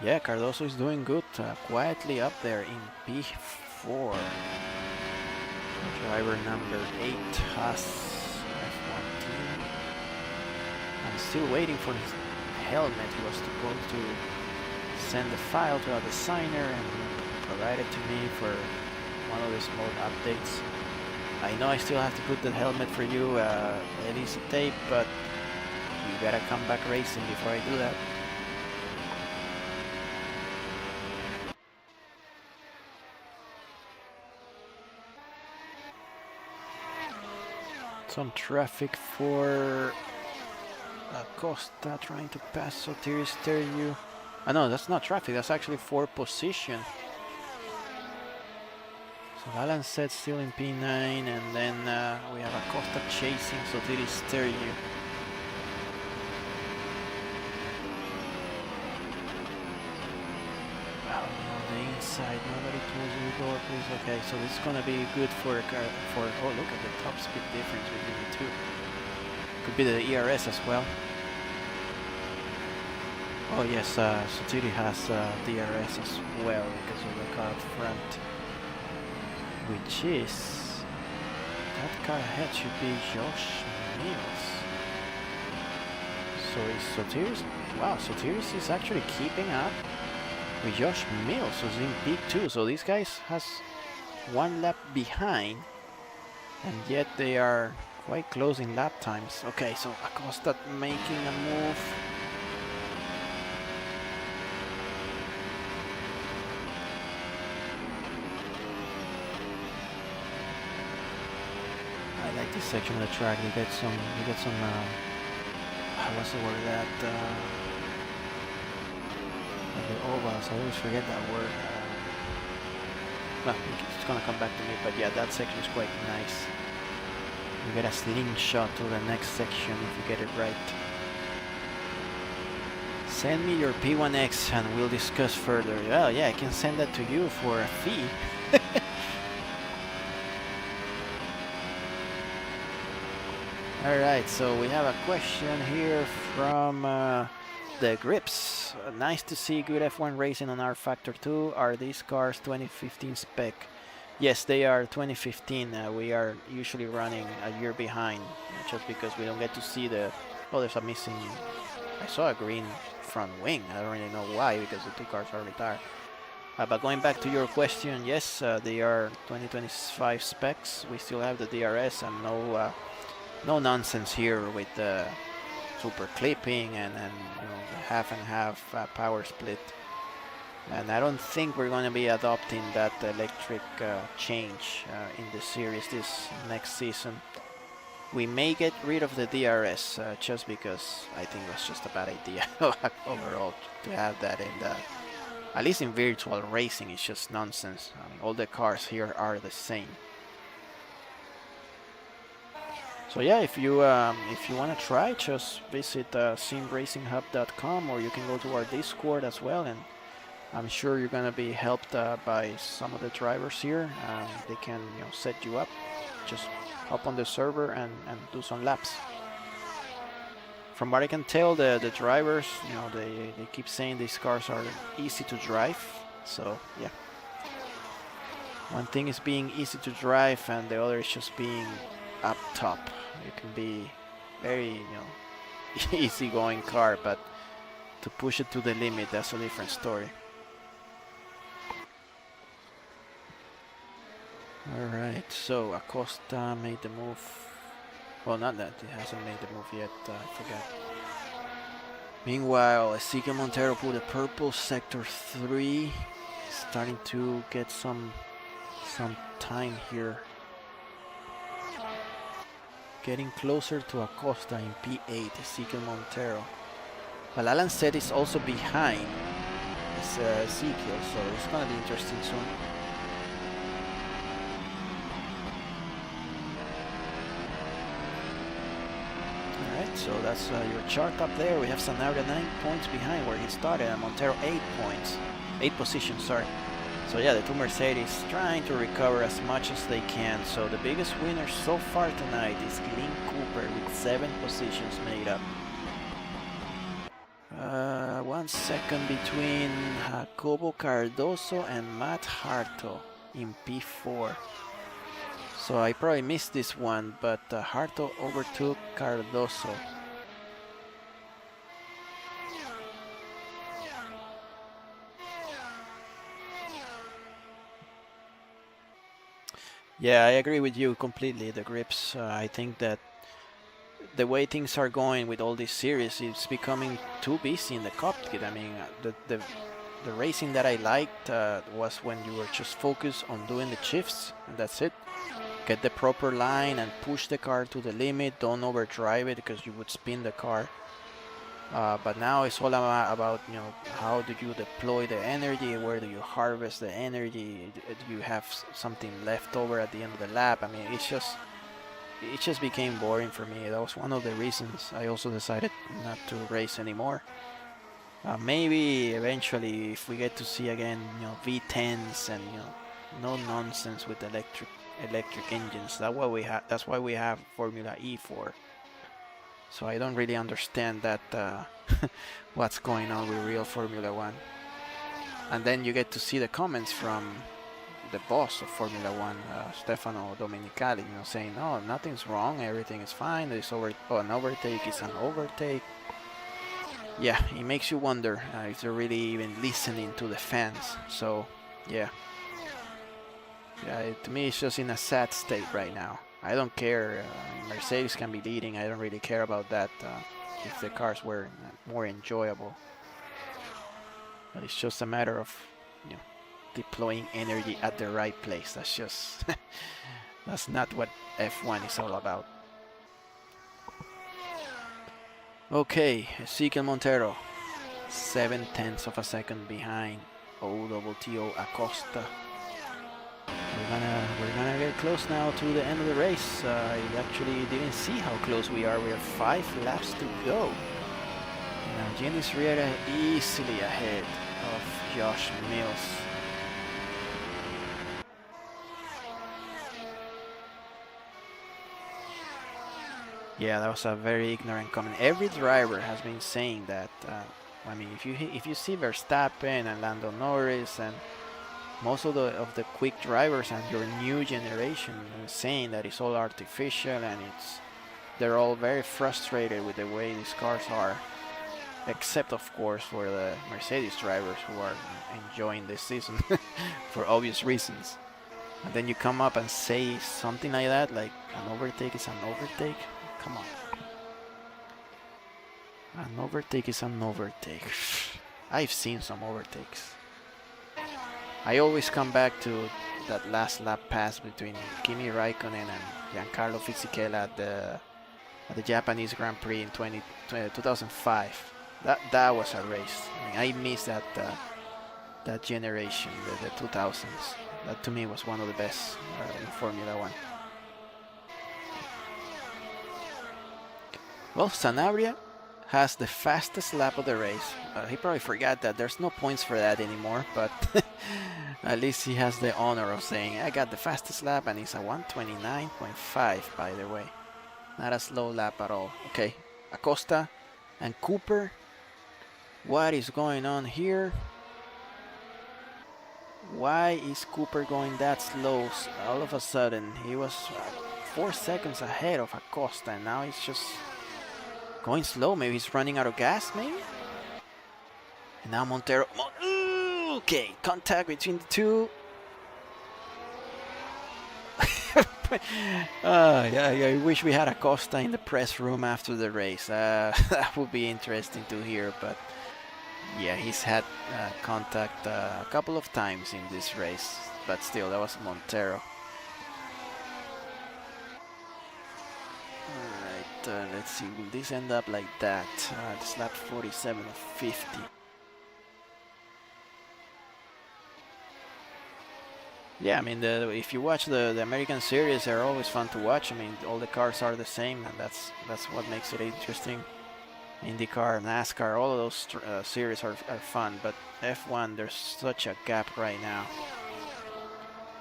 Yeah, Cardoso is doing good, quietly up there in P4. Driver number 8 has F1 team. I'm still waiting for his helmet. He was supposed to send the file to a designer and provide it to me for one of the small updates. I know I still have to put the helmet for you, Elisa tape, but you gotta come back racing before I do that. Some traffic for Acosta trying to pass Sotiris Stereo. No, that's not traffic, that's actually for position. So Alan said still in P9, and then we have Acosta chasing Sotiris Stereo. Well, no, the inside, nobody closing the door, please. Okay, so this is gonna be good for oh, look at the top speed difference between the two. Could be the ERS as well. Oh yes, Sotiri has DRS as well because of the car up front. Which is, that car ahead should be Josh Mills. So is Sotiris, wow, Sotiris is actually keeping up with Josh Mills, who's in P2. So these guys has 1 lap behind, and yet they are quite close in lap times. Okay, so Acosta making a move. I like this section of the track. You get some what's the word that the ovals, I always forget that word. Well, it's gonna come back to me, but yeah, that section is quite nice. You get a slingshot to the next section if you get it right. Send me your P1X and we'll discuss further. Well, yeah, I can send that to you for a fee. Alright, so we have a question here from the Grips. Nice to see good F1 racing on our Factor 2. Are these cars 2015 spec? Yes, they are 2015. We are usually running a year behind, just because we don't get to see the... Oh, there's a missing... I saw a green front wing. I don't really know why, because the 2 cars are retired. But going back to your question, yes, they are 2025 specs. We still have the DRS and no nonsense here with the super clipping and you know, the half and half power split. And I don't think we're going to be adopting that electric change in the series this next season. We may get rid of the DRS just because I think that's just a bad idea overall to have that in the... At least in virtual racing, it's just nonsense. I mean, all the cars here are the same. So yeah, if you want to try, just visit SimRacingHub.com, or you can go to our Discord as well, and I'm sure you're gonna be helped by some of the drivers here. They can set you up. Just hop on the server and do some laps. From what I can tell, the drivers, they keep saying these cars are easy to drive. So yeah, one thing is being easy to drive, and the other is just being up top. You can be very, easygoing car, but to push it to the limit, that's a different story. Alright, so Acosta made the move. Well, not that, he hasn't made the move yet, I forgot. Meanwhile, Ezequiel Montero put a purple sector 3, starting to get some time here. Getting closer to Acosta in P8, Ezequiel Montero. Well, Alan said it's also behind Ezequiel, so it's gonna be interesting soon. Alright, so that's your chart up there. We have Sanabria 9 points behind where he started, and Montero 8 points. 8 positions, sorry. So yeah, the two Mercedes trying to recover as much as they can. So the biggest winner so far tonight is Glenn Cooper with 7 positions made up. 1 second between Jacobo Cardoso and Matt Harto in P4. So I probably missed this one, but Harto overtook Cardoso. Yeah, I agree with you completely. The grips, I think that the way things are going with all this series, it's becoming too busy in the cockpit. I mean, the racing that I liked was when you were just focused on doing the shifts, and that's it. Get the proper line and push the car to the limit. Don't overdrive it because you would spin the car. But now it's all about, you know, how do you deploy the energy, where do you harvest the energy, do you have something left over at the end of the lap. I mean, it just became boring for me. That was one of the reasons I also decided not to race anymore. Maybe eventually, if we get to see again, you know, V10s and, you know, no nonsense with electric engines. That's why we have Formula E for. So I don't really understand that what's going on with real Formula 1. And then you get to see the comments from the boss of Formula 1, Stefano Domenicali, you know, saying, "No, nothing's wrong, everything is fine. There's an overtake is an overtake." Yeah, it makes you wonder if they're really even listening to the fans. So, yeah, to me, it's just in a sad state right now. I don't care. Mercedes can be leading. I don't really care about that if the cars were more enjoyable. But it's just a matter of, you know, deploying energy at the right place. That's just that's not what F1 is all about. Okay, Ezequiel Montero, 0.7 of a second behind OTO Acosta. We're gonna get close now to the end of the race. I actually didn't see how close we are. We have 5 laps to go. Now Janis Riera easily ahead of Josh Mills. Yeah, that was a very ignorant comment. Every driver has been saying that. I mean, if you see Verstappen and Lando Norris and most of the quick drivers and your new generation saying that it's all artificial and they're all very frustrated with the way these cars are, except of course for the Mercedes drivers who are enjoying this season for obvious reasons. And then you come up and say something like that, like an overtake is an overtake. Come on. An overtake is an overtake. I've seen some overtakes. I always come back to that last lap pass between Kimi Raikkonen and Giancarlo Fisichella at the Japanese Grand Prix in 2005. That was a race. I mean, I miss that generation, the 2000s. That to me was one of the best in Formula 1. Well, Sanabria has the fastest lap of the race. He probably forgot that there's no points for that anymore, but at least he has the honor of saying, I got the fastest lap, and it's a 129.5, by the way. Not a slow lap at all. Okay, Acosta and Cooper. What is going on here? Why is Cooper going that slow all of a sudden? He was 4 seconds ahead of Acosta, and now he's just Going slow, maybe he's running out of gas, maybe? And now Montero. Okay, contact between the two. Yeah, I wish we had Acosta in the press room after the race. That would be interesting to hear, but yeah, he's had contact a couple of times in this race, but still, that was Montero. Alright, let's see, will this end up like that? It's lap 47 of 50. Yeah, I mean, if you watch the American series, they're always fun to watch. I mean, all the cars are the same, and that's what makes it interesting. IndyCar, NASCAR, all of those series are fun, but F1, there's such a gap right now.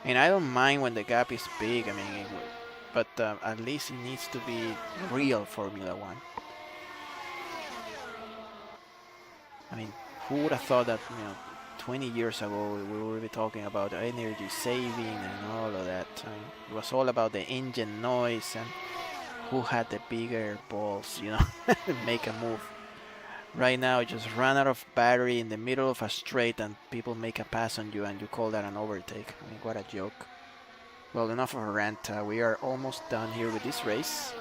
And I don't mind when the gap is big, I mean, but at least it needs to be real Formula One. I mean, who would have thought that, 20 years ago we would be talking about energy saving and all of that. I mean, it was all about the engine noise and who had the bigger balls, make a move. Right now, you just run out of battery in the middle of a straight and people make a pass on you and you call that an overtake. I mean, what a joke. Well, enough of a rant. We are almost done here with this race.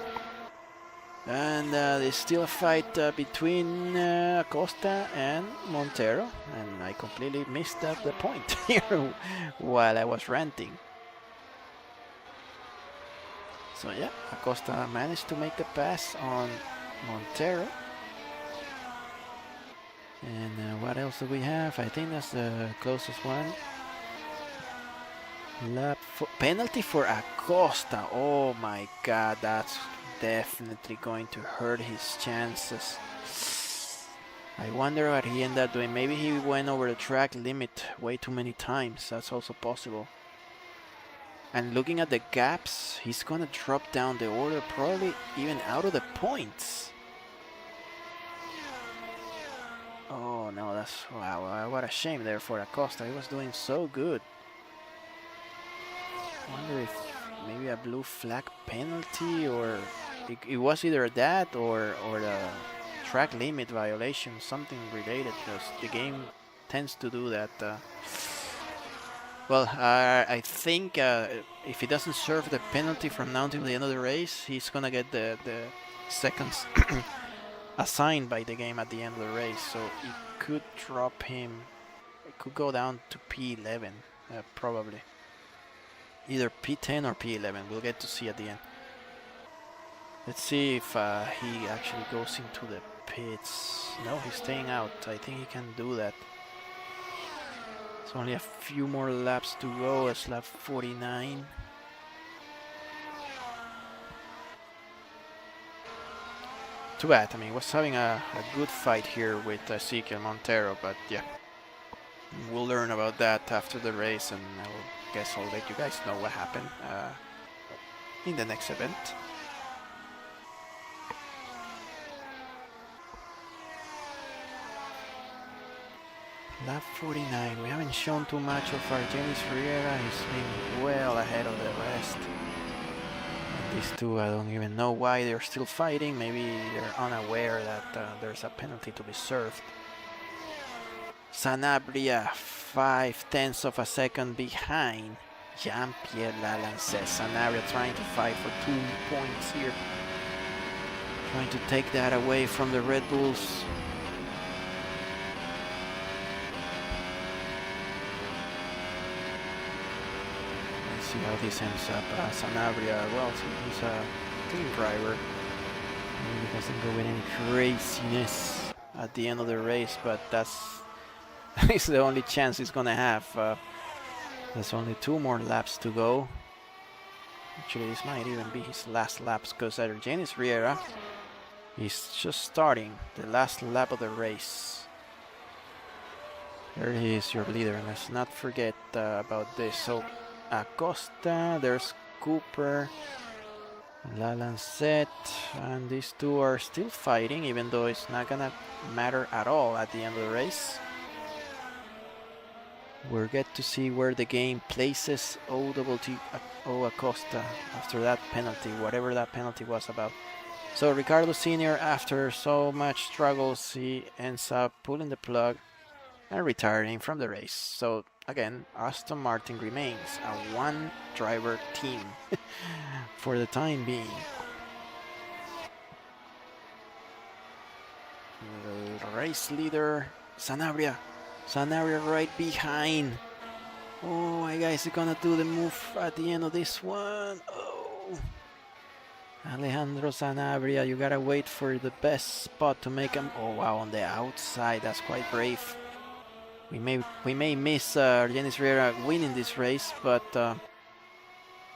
And there's still a fight between Acosta and Montero, and I completely missed the point here while I was ranting. So yeah, Acosta managed to make the pass on Montero. And what else do we have? I think that's the closest one. Penalty for Acosta. Oh my god, that's definitely going to hurt his chances. I wonder what he ended up doing. Maybe he went over the track limit way too many times. That's also possible. And looking at the gaps, he's gonna drop down the order, probably even out of the points. Oh no, that's wow, what a shame there for Acosta. He was doing so good. I wonder if maybe a blue flag penalty, or it was either that or the track limit violation, something related, because the game tends to do that. Well, I think if he doesn't serve the penalty from now until the end of the race, he's gonna get the seconds assigned by the game at the end of the race. So it could drop him. It could go down to P11, probably. Either P10 or P11. We'll get to see at the end. Let's see if he actually goes into the pits. No, he's staying out. I think he can do that. It's only a few more laps to go. It's lap 49. Too bad. I mean, was having a good fight here with Ezequiel Montero, but yeah. We'll learn about that after the race, and I guess I'll let you guys know what happened in the next event. Lap 49. We haven't shown too much of our Janos Riera. He's been well ahead of the rest. And these two, I don't even know why they're still fighting. Maybe they're unaware that there's a penalty to be served. Sanabria 0.5 of a second behind Jean-Pierre Lalancet. Sanabria trying to fight for 2 points here. Trying to take that away from the Red Bulls. Let's see how this ends up. Sanabria, well, he's a team driver. He doesn't go with any craziness at the end of the race, but that's it's the only chance he's gonna have. There's only 2 more laps to go. Actually, this might even be his last laps, because Janos Riera is just starting the last lap of the race. There he is, your leader, and let's not forget about this. So Acosta, there's Cooper, Lalancet, and these two are still fighting, even though it's not gonna matter at all at the end of the race. We'll get to see where the game places O Acosta after that penalty, whatever that penalty was about. So Ricardo Sr., after so much struggles, he ends up pulling the plug and retiring from the race. So again, Aston Martin remains a one-driver team for the time being. The race leader, Sanabria right behind. Oh, my guy, is he gonna do the move at the end of this one? Oh, Alejandro Sanabria, you gotta wait for the best spot to make him. Oh wow, on the outside, that's quite brave. We may miss Janis Riera winning this race, but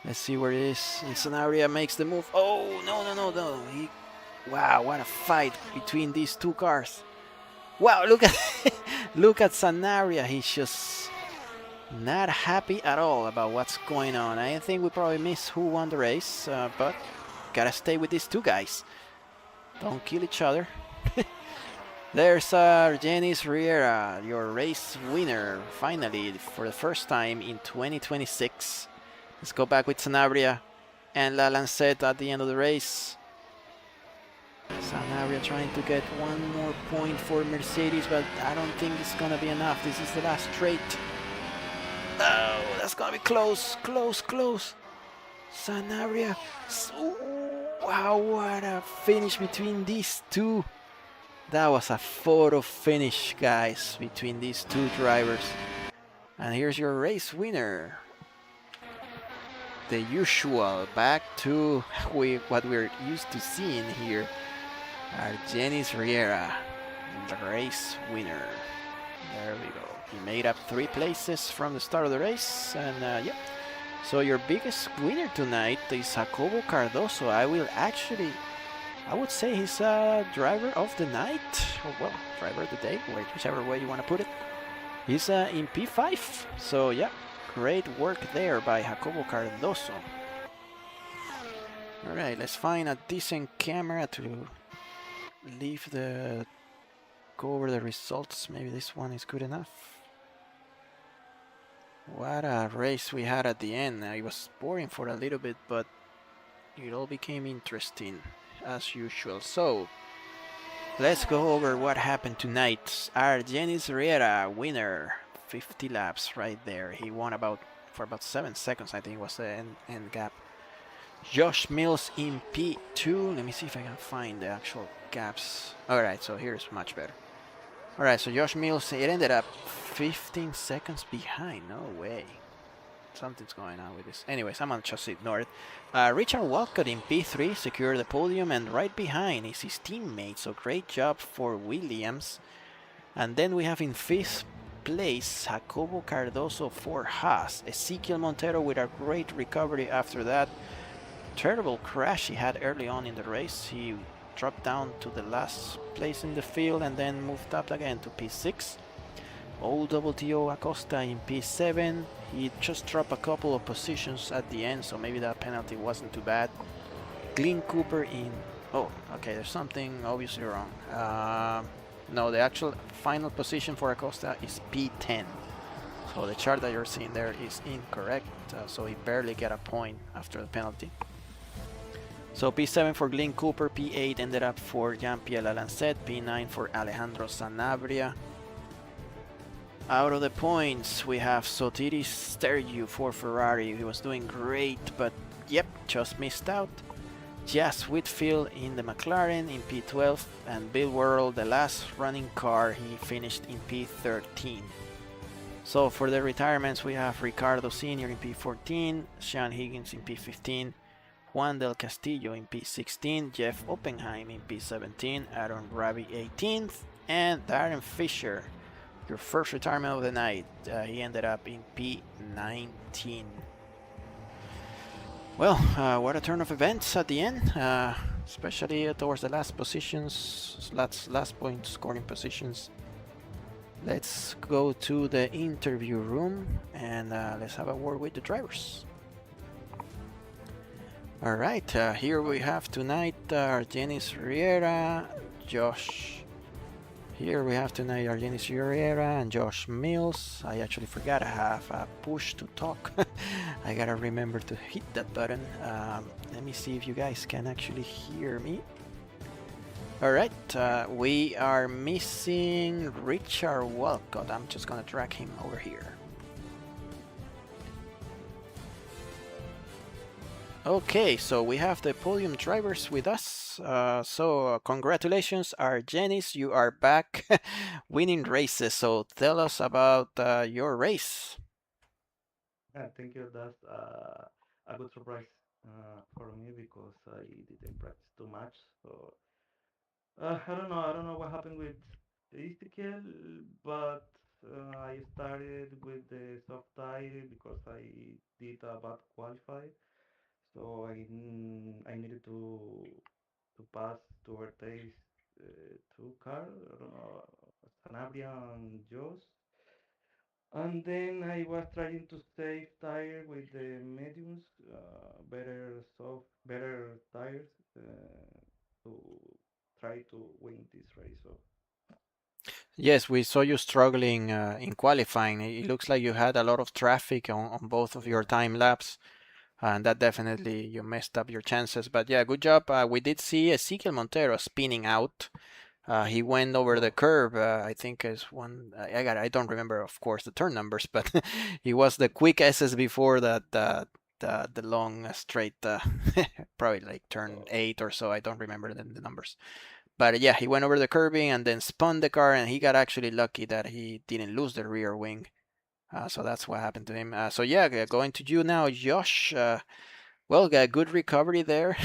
let's see where it is. And Sanabria makes the move. Oh no! Wow, what a fight between these two cars. Wow, look at look at Sanabria. He's just not happy at all about what's going on. I think we probably missed who won the race, but gotta stay with these two guys. Don't kill each other. There's Janis Riera, your race winner, finally, for the first time in 2026. Let's go back with Sanabria and La Lancette at the end of the race. Sanabria trying to get one more point for Mercedes, but I don't think it's gonna be enough. This is the last straight. Oh, that's gonna be close. Sanabria. Wow, what a finish between these two. That was a photo finish, guys, between these two drivers. And here's your race winner. The usual, back to what we're used to seeing here. Janis Riera, the race winner. There we go. He made up 3 places from the start of the race, and yeah. So your biggest winner tonight is Jacobo Cardoso. I would say he's a driver of the night, or well, driver of the day, whichever way you want to put it. He's in P5, so yeah, great work there by Jacobo Cardoso. Alright, let's find a decent camera to go over the results. Maybe this one is good enough. What a race we had at the end. It was boring for a little bit, but it all became interesting as usual. So let's go over what happened tonight. Our Janis Riera, winner, 50 laps right there. He won for about 7 seconds, I think was the end gap. Josh Mills in P2. Let me see if I can find the actual gaps. Alright, so here's much better. Alright, so Josh Mills, it ended up 15 seconds behind. No way. Something's going on with this. Anyways, I'm gonna just ignore it. Richard Walcott in P3 secured the podium, and right behind is his teammate. So great job for Williams. And then we have in 5th place Jacobo Cardoso for Haas. Ezequiel Montero with a great recovery after that terrible crash he had early on in the race. He dropped down to the last place in the field and then moved up again to P6. OWTO Acosta in P7. He just dropped a couple of positions at the end, so maybe that penalty wasn't too bad. Glenn Cooper in... Oh, okay, there's something obviously wrong. No, the actual final position for Acosta is P10. So the chart that you're seeing there is incorrect, so he barely got a point after the penalty. So P7 for Glenn Cooper, P8 ended up for Jean-Pierre Lalancette, P9 for Alejandro Sanabria. Out of the points, we have Sotiris Stergiou for Ferrari. He was doing great, but yep, just missed out. Jas Whitfield in the McLaren in P12, and Bill Worrell, the last running car, he finished in P13. So for the retirements, we have Ricardo Sr. in P14, Sean Higgins in P15, Juan Del Castillo in P16, Jeff Oppenheim in P17, Aaron Rabi 18th, and Darren Fisher, your first retirement of the night. He ended up in P19. Well, what a turn of events at the end, especially towards the last positions, last point scoring positions. Let's go to the interview room and let's have a word with the drivers. Alright, here we have tonight Janis Riera, Josh. Here we have tonight Janis Riera and Josh Mills. I actually forgot I have a push to talk. I gotta remember to hit that button. Let me see if you guys can actually hear me. Alright, we are missing Richard Walcott. I'm just gonna drag him over here. Okay, so we have the podium drivers with us. Congratulations, Janis, you are back winning races. So tell us about your race. Thank you. That's a good surprise for me because I didn't practice too much. So I don't know. I don't know what happened with Ezekiel, but I started with the soft tire because I did a bad qualify. So I needed to pass to overtake two cars. I don't know, Sanabria and Jos. And then I was trying to save tire with the mediums, better tires to try to win this race. So Yes, we saw you struggling in qualifying. It looks like you had a lot of traffic on both of your yeah. time laps, and that definitely you messed up your chances. But yeah, good job. We did see Ezekiel Montero spinning out. He went over the Oh, curb. I think is one. I don't remember, of course, the turn numbers, but he was the quick S's before that. The long straight, probably like turn oh, 8 or so. I don't remember the numbers. But yeah, he went over the curbing and then spun the car, and he got actually lucky that he didn't lose the rear wing. So that's what happened to him. So yeah, going to you now, Josh. Well, got good recovery there.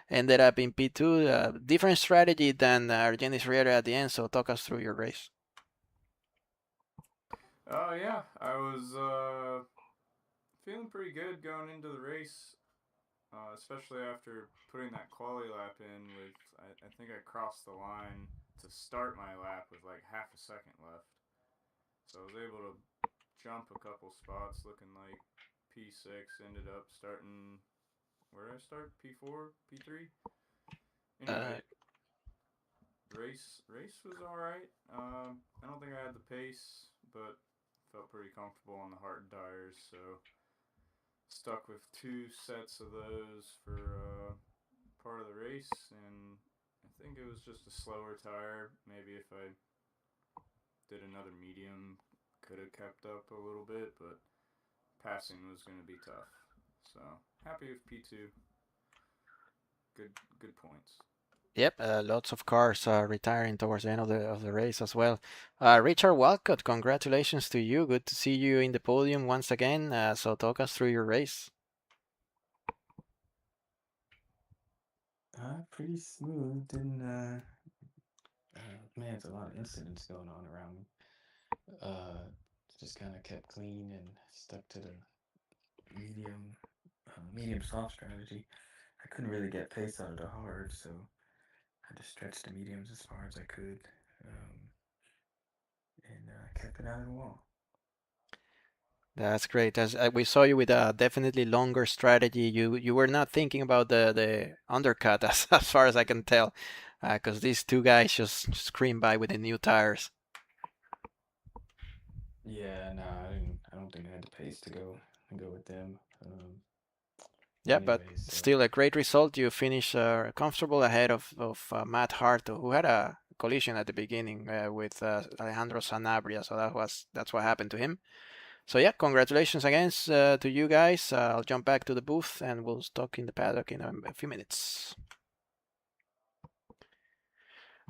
Ended up in P2. Different strategy than Argenis Riera at the end. So talk us through your race. Yeah, I was feeling pretty good going into the race, especially after putting that quali lap in with, I think I crossed the line to start my lap with like half a second left. So I was able to jump a couple spots looking like P6, ended up starting, where did I start? P4, P3? Uh, Anyway, race was all right. I don't think I had the pace, but felt pretty comfortable on the hard tires, so stuck with two sets of those for part of the race, and I think it was just a slower tire. Maybe if I did another medium, could have kept up a little bit, but passing was going to be tough. So happy with P2. Good points. yep, lots of cars retiring towards the end of the race as well. Richard Walcott, congratulations to you. Good to see you in the podium once again. So talk us through your race. Pretty smooth. Didn't man, it's a lot of incidents going on around me. Uh, just kind of kept clean and stuck to the medium, medium soft strategy. I couldn't really get pace out of the hard, so I just stretched the mediums as far as I could, um, and kept it out of the wall. That's great. As we saw you with a definitely longer strategy, you were not thinking about the undercut as far as I can tell, because these two guys just scream by with the new tires. Yeah, no, I didn't. I don't think I had the pace to go with them. Yeah, but Anyways, so still a great result. You finish comfortable ahead of Matt Hart, who had a collision at the beginning with Alejandro Sanabria. So that's what happened to him. So yeah, congratulations again to you guys. I'll jump back to the booth and we'll talk in the paddock in a few minutes.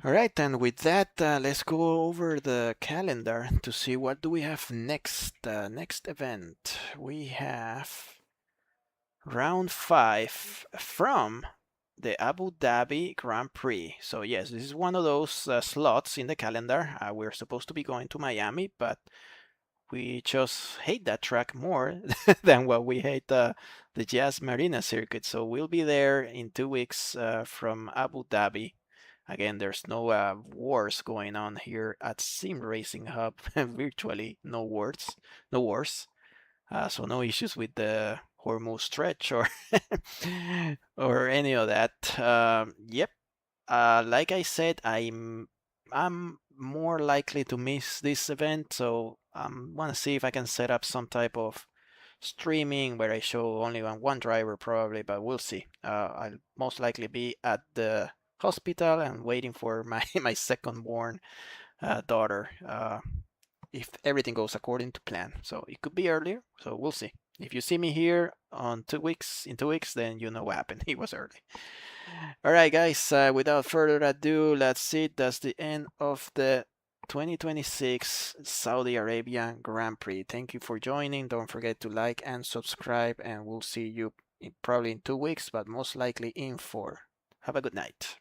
All right, and with that, let's go over the calendar to see what do we have next. Next event, we have round 5 from the Abu Dhabi Grand Prix. So yes, this is one of those slots in the calendar. We're supposed to be going to Miami, but we just hate that track more than what we hate the Jazz Marina circuit. So we'll be there in 2 weeks from Abu Dhabi. Again, there's no wars going on here at SimRacingHub. Virtually no wars, no wars. So no issues with the Hormuz Stretch or or any of that. Yep. Like I said, I'm more likely to miss this event, so I want to see if I can set up some type of streaming where I show only one driver probably, but we'll see. I'll most likely be at the hospital and waiting for my my second born daughter. If everything goes according to plan, so it could be earlier. So we'll see. If you see me here on 2 weeks, in 2 weeks, then you know what happened. It was early. All right, guys. Without further ado, let's see. That's the end of the 2026 Saudi Arabian Grand Prix. Thank you for joining. Don't forget to like and subscribe, and we'll see you probably in 2 weeks, but most likely in 4. Have a good night.